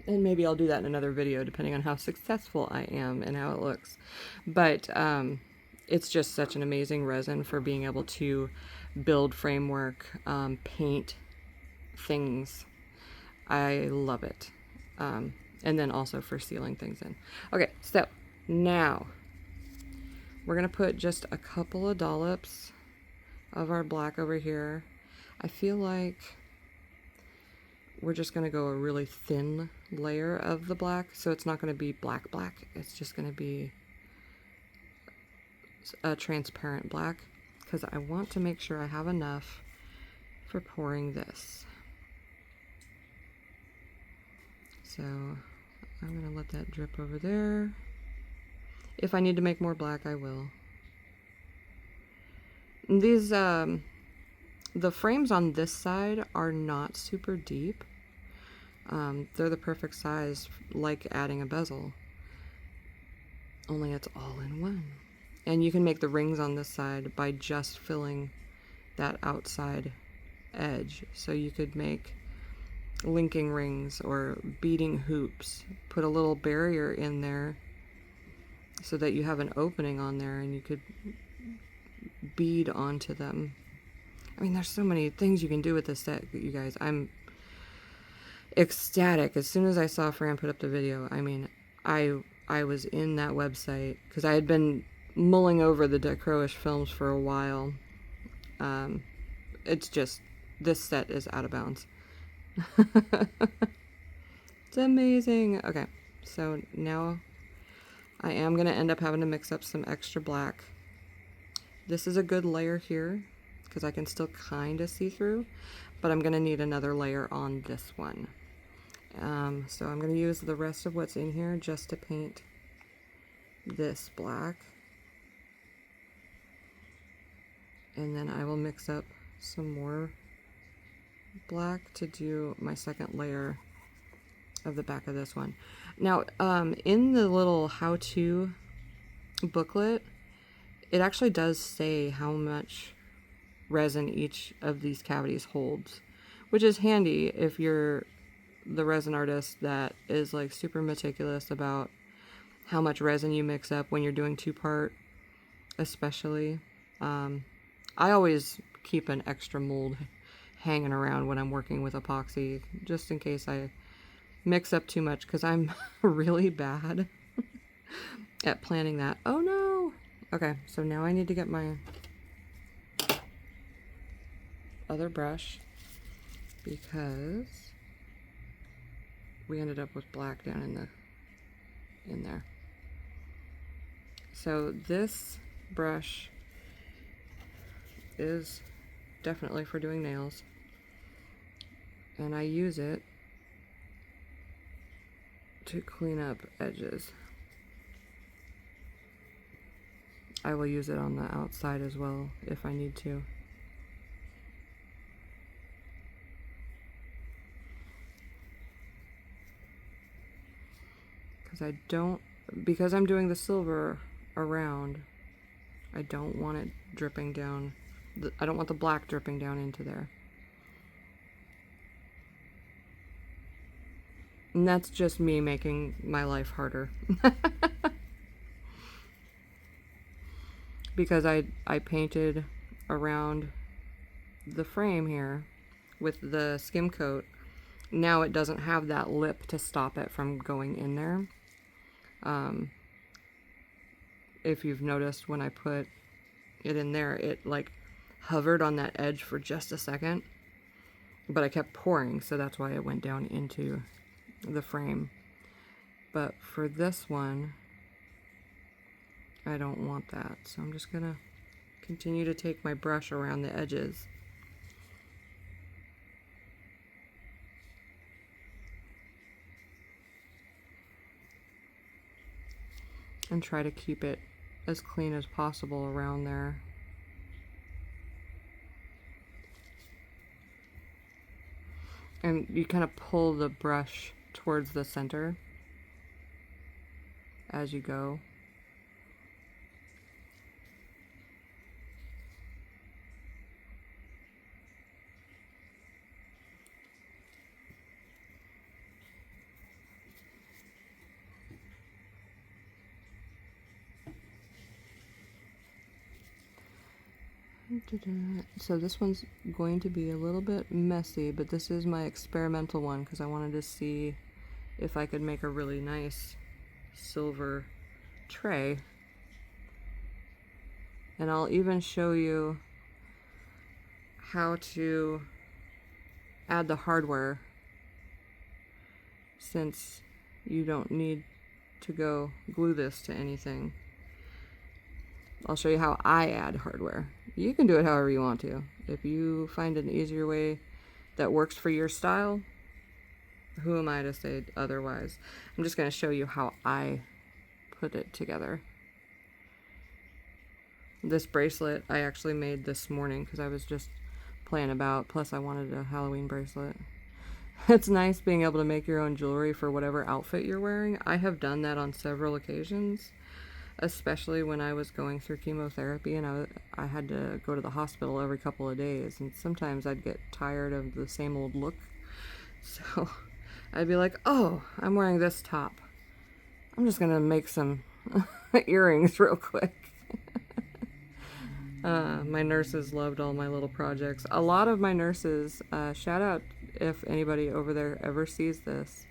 And maybe I'll do that in another video depending on how successful I am and how it looks. But it's just such an amazing resin for being able to build framework, paint things. I love it. And then also for sealing things in. Okay, so now we're going to put just a couple of dollops of our black over here. I feel like we're just going to go a really thin layer of the black, so it's not going to be black black. It's just going to be a transparent black, because I want to make sure I have enough for pouring this. So I'm going to let that drip over there. If I need to make more black, I will. These, the frames on this side are not super deep. They're the perfect size, like adding a bezel. Only it's all in one. And you can make the rings on this side by just filling that outside edge. So you could make linking rings or beading hoops. Put a little barrier in there so that you have an opening on there and you could bead onto them. I mean, there's so many things you can do with this set, you guys. I'm ecstatic. As soon as I saw Fran put up the video, I mean, I was in that website because I had been mulling over the dichro-ish films for a while. It's just, this set is out of bounds. It's amazing. Okay, so now I am going to end up having to mix up some extra black. This is a good layer here because I can still kind of see through, but I'm going to need another layer on this one. So I'm going to use the rest of what's in here just to paint this black. And then I will mix up some more black to do my second layer of the back of this one. Now, in the little how-to booklet, it actually does say how much resin each of these cavities holds, which is handy if you're the resin artist that is like super meticulous about how much resin you mix up when you're doing two-part, especially. I always keep an extra mold hanging around when I'm working with epoxy, just in case I mix up too much, because I'm really bad at planning that. Oh no! Okay, so now I need to get my other brush because we ended up with black down in there. So this brush is definitely for doing nails, and I use it to clean up edges. I will use it on the outside as well if I need to. Because I'm doing the silver around, I don't want it dripping down. I don't want the black dripping down into there. And that's just me making my life harder. Because I painted around the frame here with the skim coat. Now it doesn't have that lip to stop it from going in there. If you've noticed, when I put it in there, it like hovered on that edge for just a second, but I kept pouring, so that's why it went down into the frame. But for this one, I don't want that, so I'm just gonna continue to take my brush around the edges. And try to keep it as clean as possible around there. And you kind of pull the brush towards the center as you go. So this one's going to be a little bit messy, but this is my experimental one because I wanted to see if I could make a really nice silver tray. And I'll even show you how to add the hardware, since you don't need to go glue this to anything. I'll show you how I add hardware. You can do it however you want to. If you find an easier way that works for your style, who am I to say otherwise? I'm just going to show you how I put it together. This bracelet I actually made this morning because I was just playing about. Plus I wanted a Halloween bracelet. It's nice being able to make your own jewelry for whatever outfit you're wearing. I have done that on several occasions, especially when I was going through chemotherapy and I had to go to the hospital every couple of days, and sometimes I'd get tired of the same old look. So I'd be like, oh, I'm wearing this top. I'm just gonna make some earrings real quick. My nurses loved all my little projects. A lot of my nurses, shout out if anybody over there ever sees this,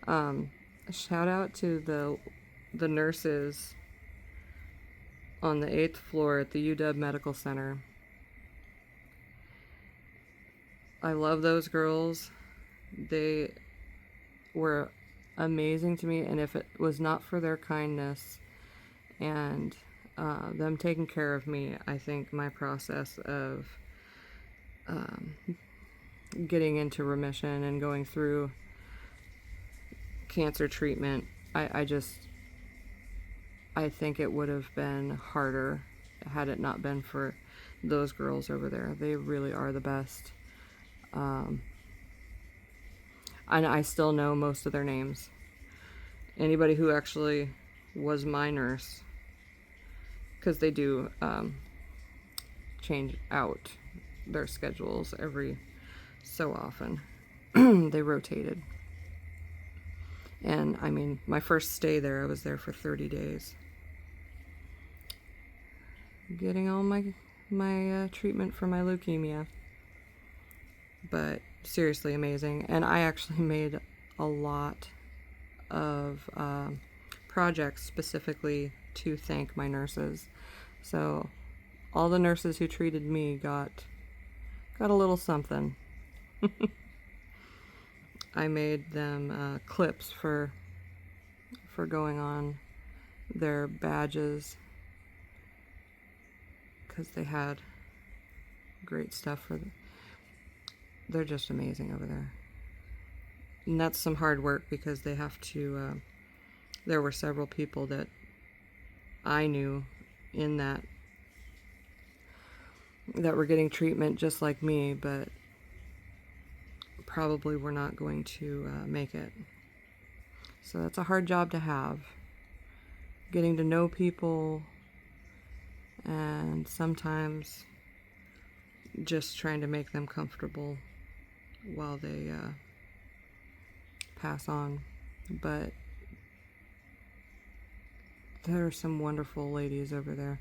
shout out to the nurses on the 8th floor at the UW Medical Center. I love those girls. They were amazing to me, and if it was not for their kindness and them taking care of me, I think my process of getting into remission and going through cancer treatment, I think it would have been harder had it not been for those girls over there. They really are the best. And I still know most of their names. Anybody who actually was my nurse, because they do change out their schedules every so often. They rotated. And I mean, my first stay there, I was there for 30 days. Getting all my treatment for my leukemia. But seriously amazing. And I actually made a lot of projects specifically to thank my nurses. So all the nurses who treated me got a little something. I made them clips for going on their badges, because they had great stuff for them. They're just amazing over there. And that's some hard work, because they have to, there were several people that I knew in that were getting treatment just like me, but probably were not going to make it. So that's a hard job to have. Getting to know people, and sometimes just trying to make them comfortable while they pass on. But there are some wonderful ladies over there.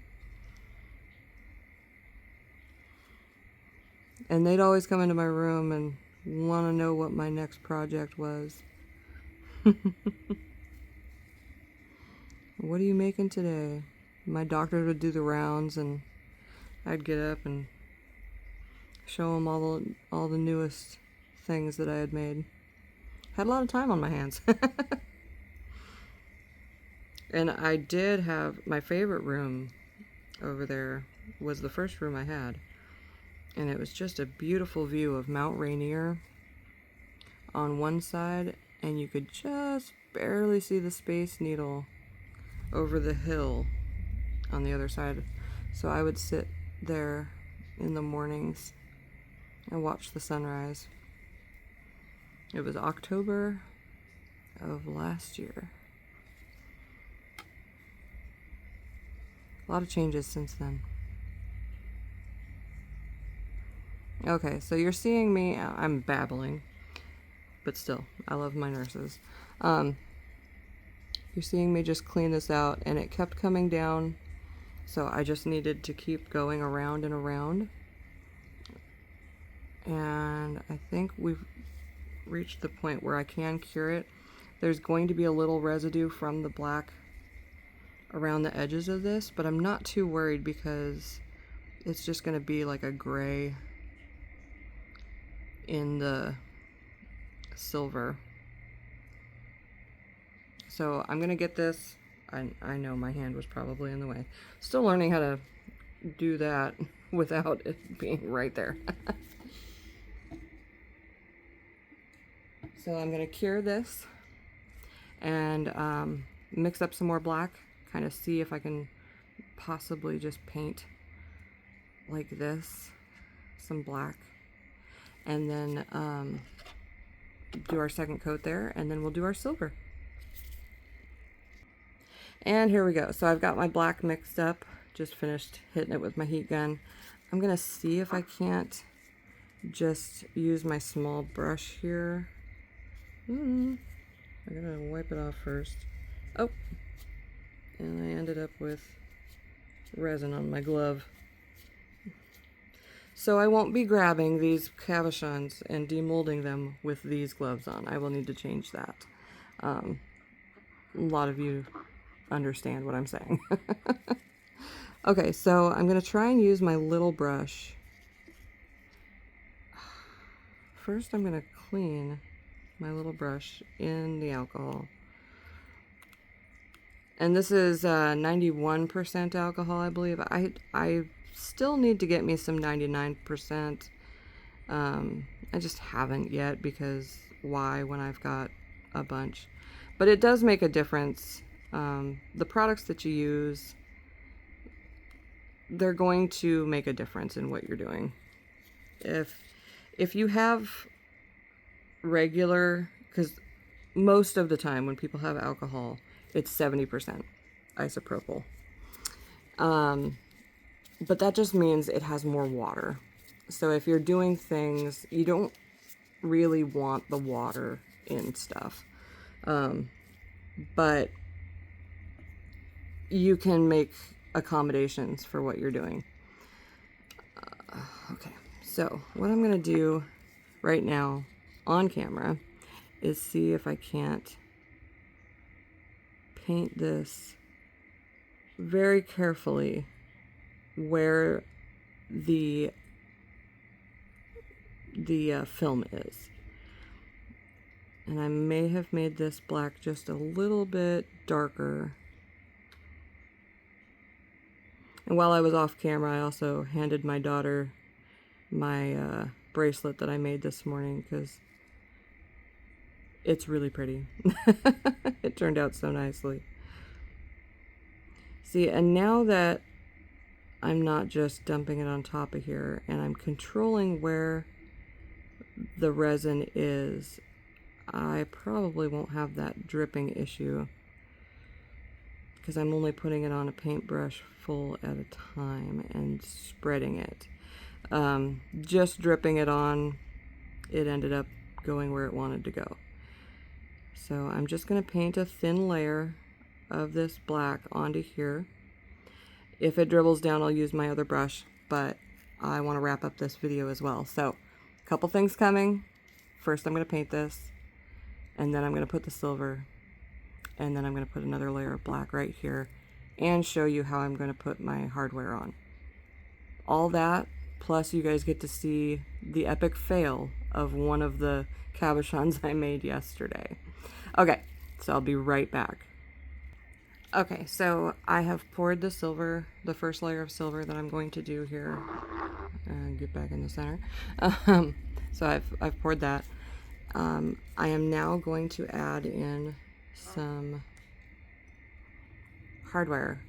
And they'd always come into my room and want to know what my next project was. What are you making today? My doctor would do the rounds, and I'd get up and show them all the newest things that I had made. Had a lot of time on my hands. And I did have, my favorite room over there was the first room I had. And it was just a beautiful view of Mount Rainier on one side, and you could just barely see the Space Needle over the hill on the other side. So I would sit there in the mornings and watch the sunrise. It was October of last year. A lot of changes since then. Okay, so you're seeing me, I'm babbling, but still, I love my nurses. You're seeing me just clean this out, and it kept coming down, so I just needed to keep going around and around. And I think we've reached the point where I can cure it. There's going to be a little residue from the black around the edges of this, but I'm not too worried, because it's just going to be like a gray in the silver. So I'm gonna get this. I know my hand was probably in the way. Still learning how to do that without it being right there. So I'm gonna cure this and mix up some more black, kind of see if I can possibly just paint like this, some black, and then do our second coat there, and then we'll do our silver. And here we go. So I've got my black mixed up, just finished hitting it with my heat gun. I'm gonna see if I can't just use my small brush here. I gotta wipe it off first. Oh, and I ended up with resin on my glove. So I won't be grabbing these cabochons and demolding them with these gloves on. I will need to change that. A lot of you understand what I'm saying. Okay, so I'm going to try and use my little brush. First, I'm going to clean my little brush in the alcohol. And this is 91% alcohol, I believe. I still need to get me some 99%. I just haven't yet, because why when I've got a bunch? But it does make a difference. The products that you use, they're going to make a difference in what you're doing. If you have regular, because most of the time when people have alcohol, it's 70% isopropyl. But that just means it has more water. So if you're doing things, you don't really want the water in stuff. But you can make accommodations for what you're doing. Okay, so what I'm gonna do right now on camera is see if I can't paint this very carefully where the film is. And I may have made this black just a little bit darker. And while I was off camera, I also handed my daughter my bracelet that I made this morning, because it's really pretty. It turned out so nicely. See, and now that I'm not just dumping it on top of here, and I'm controlling where the resin is, I probably won't have that dripping issue, because I'm only putting it on a paintbrush full at a time and spreading it. Just dripping it on, it ended up going where it wanted to go. So I'm just going to paint a thin layer of this black onto here. If it dribbles down, I'll use my other brush, but I want to wrap up this video as well. So a couple things coming. First, I'm going to paint this, and then I'm going to put the silver, and then I'm going to put another layer of black right here and show you how I'm going to put my hardware on. All that, plus you guys get to see the epic fail of one of the cabochons I made yesterday. Okay, so I'll be right back. Okay, so I have poured the silver, the first layer of silver that I'm going to do here. Get back in the center. So I've poured that. I am now going to add in some hardware.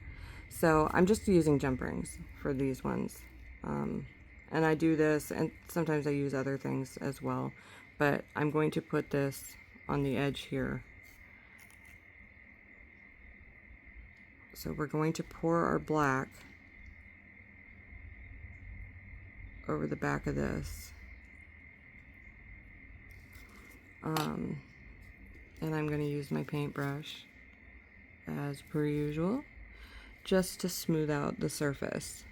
So I'm just using jump rings for these ones. And I do this, and sometimes I use other things as well. But I'm going to put this on the edge here. So we're going to pour our black over the back of this. And I'm going to use my paintbrush, as per usual, just to smooth out the surface.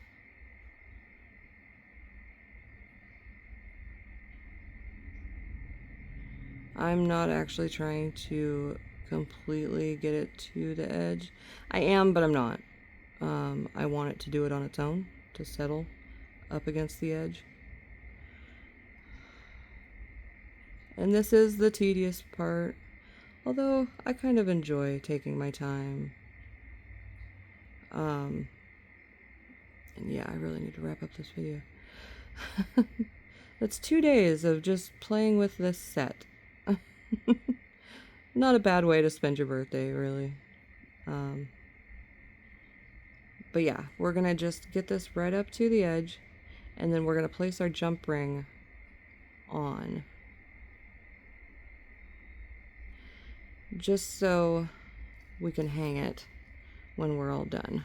I'm not actually trying to completely get it to the edge. I am, but I'm not. I want it to do it on its own, to settle up against the edge. And this is the tedious part, although I kind of enjoy taking my time. And yeah, I really need to wrap up this video. That's 2 days of just playing with this set. Not a bad way to spend your birthday, really. But yeah, we're gonna just get this right up to the edge, and then we're gonna place our jump ring on. Just so we can hang it when we're all done.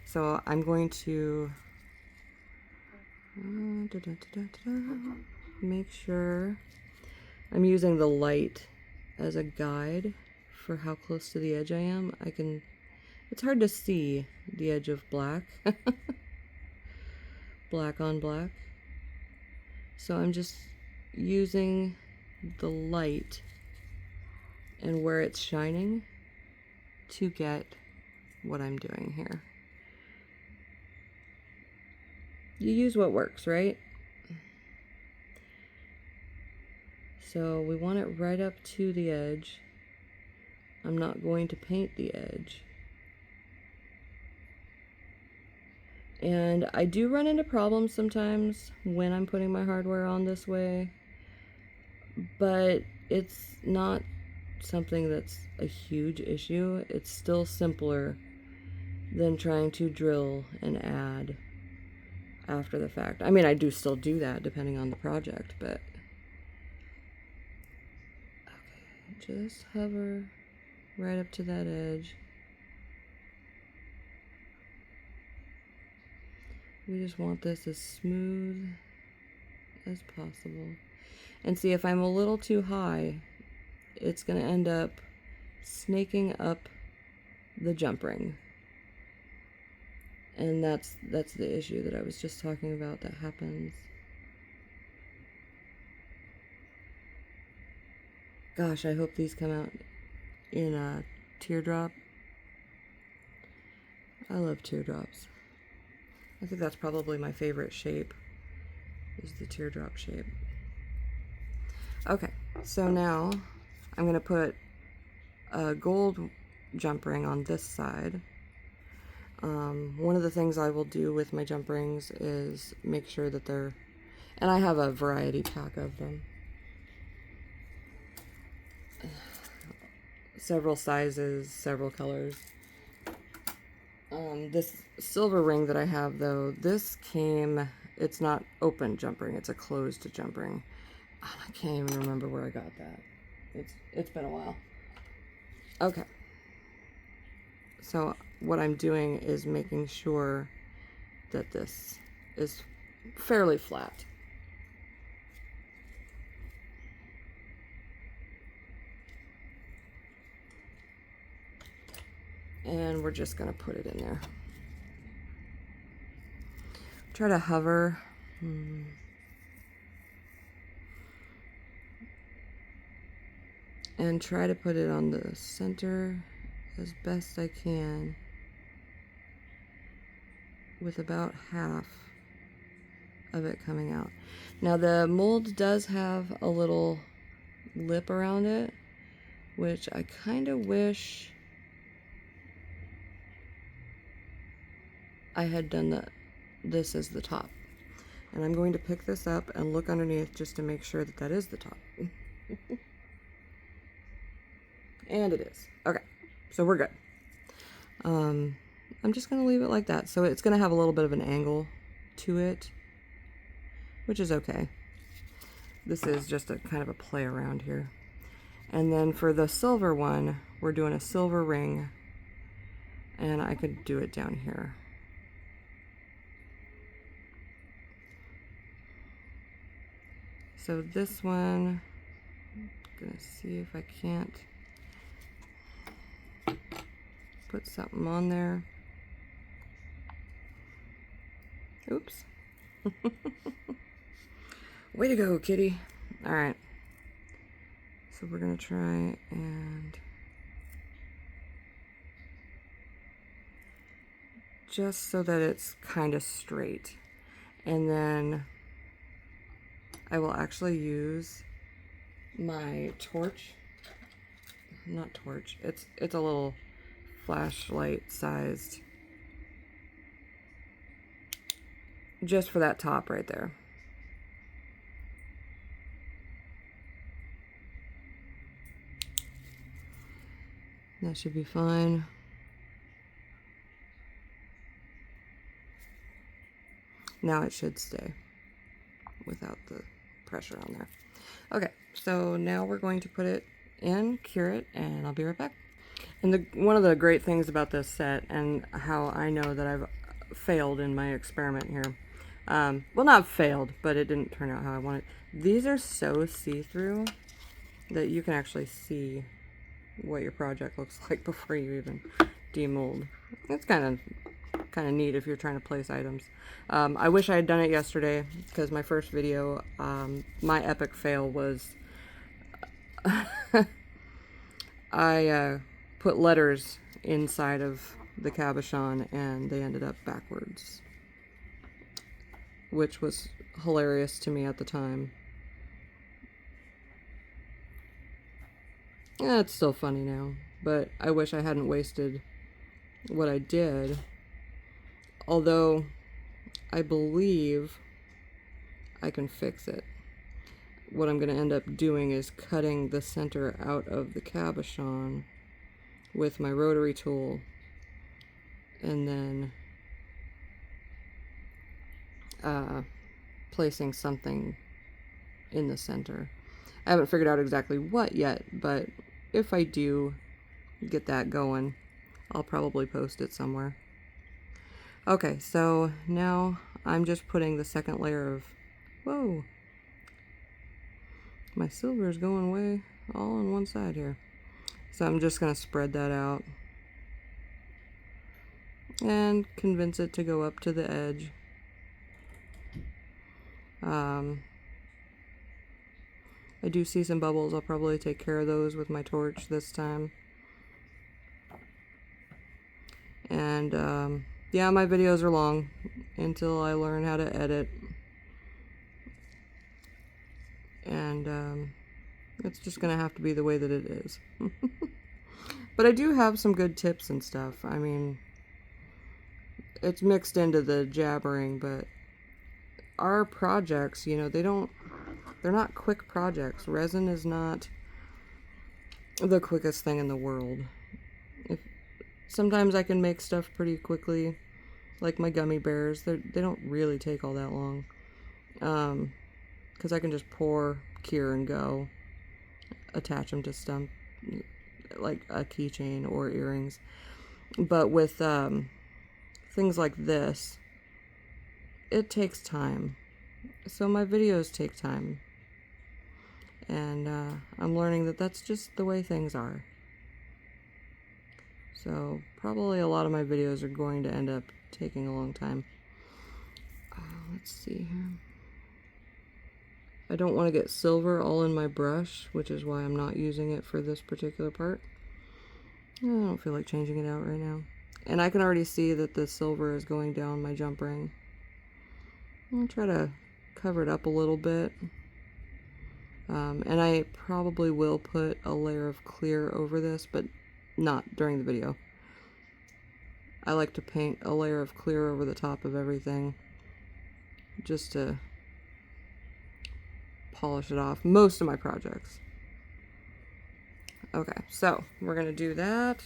So I'm going to make sure I'm using the light as a guide for how close to the edge I am. It's hard to see the edge of black. Black on black. So I'm just using the light and where it's shining to get what I'm doing here. You use what works, right? So we want it right up to the edge. I'm not going to paint the edge. And I do run into problems sometimes when I'm putting my hardware on this way, but it's not something that's a huge issue. It's still simpler than trying to drill and add after the fact. I mean, I do still do that depending on the project, but okay, just hover right up to that edge. We just want this as smooth as possible. And see, if I'm a little too high, it's going to end up snaking up the jump ring. And that's the issue that I was just talking about that happens. Gosh, I hope these come out in a teardrop. I love teardrops. I think that's probably my favorite shape, is the teardrop shape. Okay, so now I'm going to put a gold jump ring on this side. One of the things I will do with my jump rings is make sure that they're, and I have a variety pack of them. Several sizes, several colors. This silver ring that I have, though, it's not open jump ring, it's a closed jump ring. I can't even remember where I got that. It's been a while. Okay. So what I'm doing is making sure that this is fairly flat. And we're just going to put it in there. Try to hover. And try to put it on the center as best I can, with about half of it coming out. Now the mold does have a little lip around it, which I kind of wish I had done this as the top. And I'm going to pick this up and look underneath just to make sure that that is the top. And it is. Okay, so we're good. I'm just going to leave it like that. So it's going to have a little bit of an angle to it, which is okay. This is just a kind of a play around here. And then for the silver one, we're doing a silver ring, and I could do it down here. So this one, I'm gonna see if I can't put something on there. Oops. Way to go, kitty. All right. So we're gonna try and just so that it's kind of straight. And then I will actually use my torch, not torch, it's a little flashlight sized, just for that top right there. That should be fine. Now it should stay without the pressure on there. Okay, so now we're going to put it in, cure it, and I'll be right back. And one of the great things about this set, and how I know that I've failed in my experiment here, well, not failed, but it didn't turn out how I wanted. These are so see-through that you can actually see what your project looks like before you even demold. It's kind of neat if you're trying to place items. I wish I had done it yesterday, because my first video, my epic fail was I put letters inside of the cabochon and they ended up backwards, which was hilarious to me at the time. Yeah, it's still funny now, but I wish I hadn't wasted what I did. Although, I believe I can fix it. What I'm going to end up doing is cutting the center out of the cabochon with my rotary tool, and then placing something in the center. I haven't figured out exactly what yet, but if I do get that going, I'll probably post it somewhere. Okay, so now I'm just putting the second layer of, whoa, my silver is going way all on one side here. So I'm just going to spread that out and convince it to go up to the edge. I do see some bubbles. I'll probably take care of those with my torch this time. And yeah, my videos are long until I learn how to edit. And it's just gonna have to be the way that it is. But I do have some good tips and stuff. I mean, it's mixed into the jabbering, but our projects, you know, they're not quick projects. Resin is not the quickest thing in the world. Sometimes I can make stuff pretty quickly, like my gummy bears. They don't really take all that long, because I can just pour, cure, and go. Attach them to stump, like a keychain or earrings. But with things like this, it takes time. So my videos take time. And I'm learning that that's just the way things are. So probably a lot of my videos are going to end up taking a long time. Let's see here. I don't want to get silver all in my brush, which is why I'm not using it for this particular part. I don't feel like changing it out right now. And I can already see that the silver is going down my jump ring. I'll try to cover it up a little bit. And I probably will put a layer of clear over this, but not during the video. I like to paint a layer of clear over the top of everything, just to polish it off most of my projects. Okay, so we're gonna do that.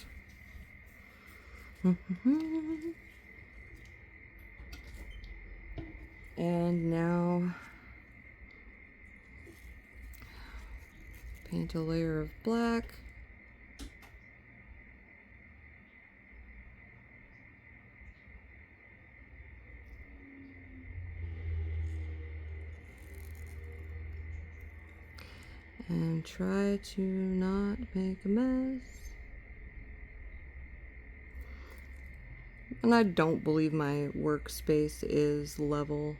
And now paint a layer of black. And try to not make a mess. And I don't believe my workspace is level.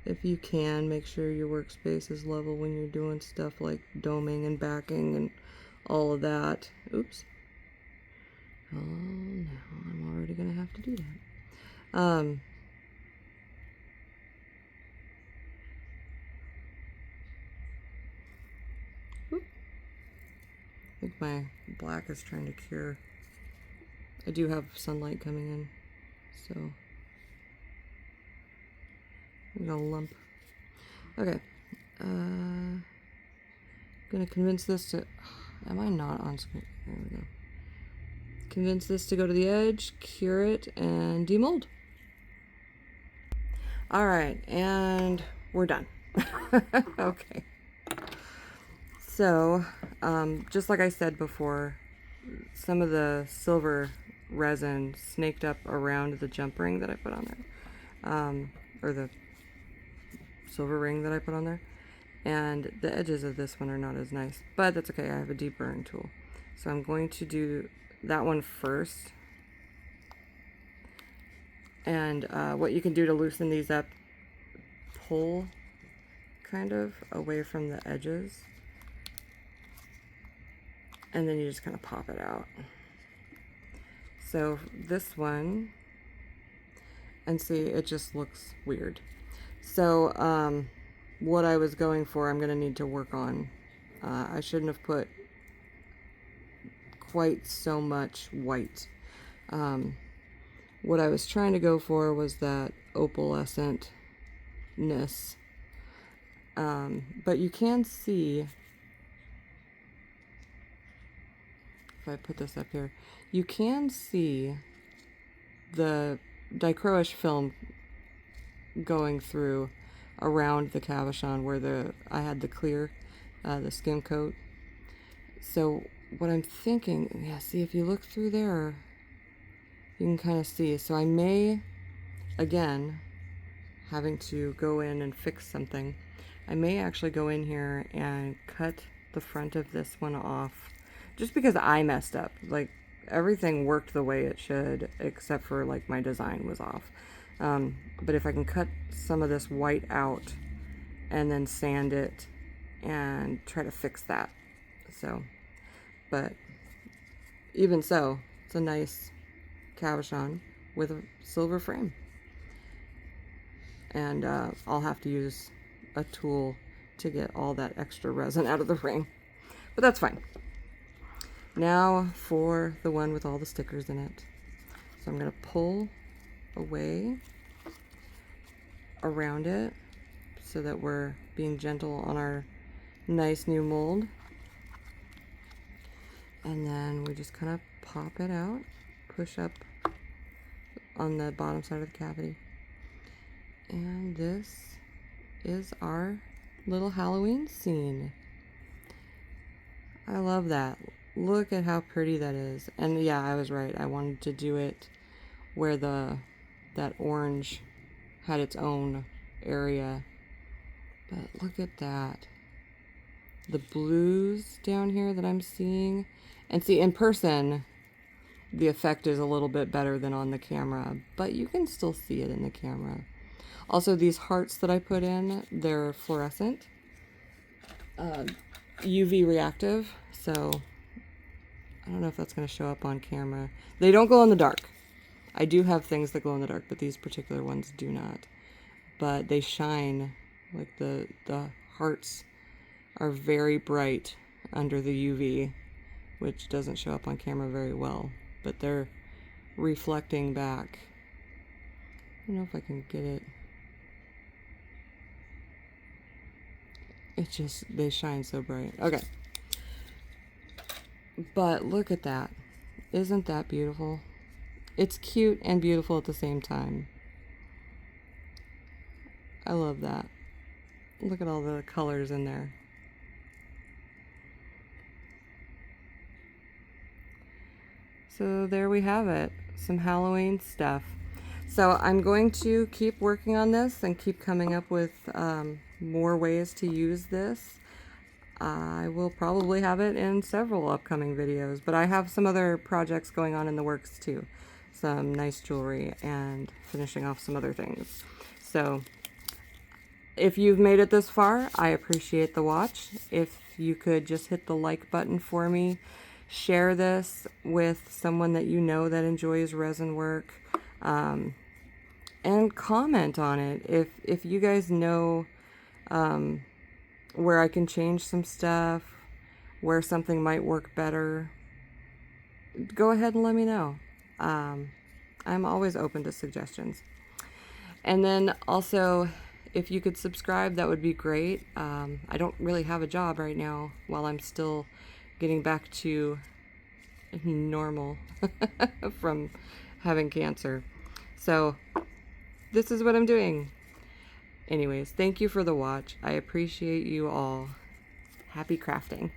If you can, make sure your workspace is level when you're doing stuff like doming and backing and all of that. Oops. Oh no, I'm already gonna have to do that. I think my black is trying to cure. I do have sunlight coming in, so I got a lump. Okay, gonna convince this to. Am I not on screen? There we go. Convince this to go to the edge, cure it, and demold. All right, and we're done. Okay. So, just like I said before, some of the silver resin snaked up around the jump ring that I put on there, or the silver ring that I put on there, and the edges of this one are not as nice, but that's okay. I have a deburring tool, so I'm going to do that one first. And what you can do to loosen these up, pull kind of away from the edges, and then you just kind of pop it out. So this one, and see, it just looks weird. So what I was going for, I'm going to need to work on. I shouldn't have put quite so much white. What I was trying to go for was that opalescentness. But you can see, if I put this up here, you can see the dichro-ish film going through around the cabochon where I had the clear, the skim coat. So what I'm thinking, yeah, see, if you look through there, you can kind of see. So I may, again, having to go in and fix something, I may actually go in here and cut the front of this one off, just because I messed up. Like, everything worked the way it should, except for, like, my design was off. But if I can cut some of this white out and then sand it and try to fix that. So, but even so, it's a nice cabochon with a silver frame. And I'll have to use a tool to get all that extra resin out of the ring, but that's fine. Now for the one with all the stickers in it. So I'm going to pull away around it so that we're being gentle on our nice new mold. And then we just kind of pop it out, push up on the bottom side of the cavity. And this is our little Halloween scene. I love that. Look at how pretty that is. And yeah, I was right. I wanted to do it where that orange had its own area. But look at that. The blues down here that I'm seeing. And see, in person, the effect is a little bit better than on the camera, but you can still see it in the camera. Also, these hearts that I put in, they're fluorescent, UV reactive, so I don't know if that's going to show up on camera. They don't glow in the dark. I do have things that glow in the dark, but these particular ones do not. But they shine, like the hearts are very bright under the UV, which doesn't show up on camera very well, but they're reflecting back. I don't know if I can get it. It's just, they shine so bright. Okay. But look at that. Isn't that beautiful? It's cute and beautiful at the same time. I love that. Look at all the colors in there. So there we have it. Some Halloween stuff. So I'm going to keep working on this and keep coming up with more ways to use this. I will probably have it in several upcoming videos, but I have some other projects going on in the works too. Some nice jewelry and finishing off some other things. So if you've made it this far, I appreciate the watch. If you could just hit the like button for me, share this with someone that you know that enjoys resin work, and comment on it. If you guys know where I can change some stuff, where something might work better, go ahead and let me know. I'm always open to suggestions. And then also, if you could subscribe, that would be great. I don't really have a job right now while I'm still getting back to normal from having cancer. So this is what I'm doing. Anyways, thank you for the watch. I appreciate you all. Happy crafting.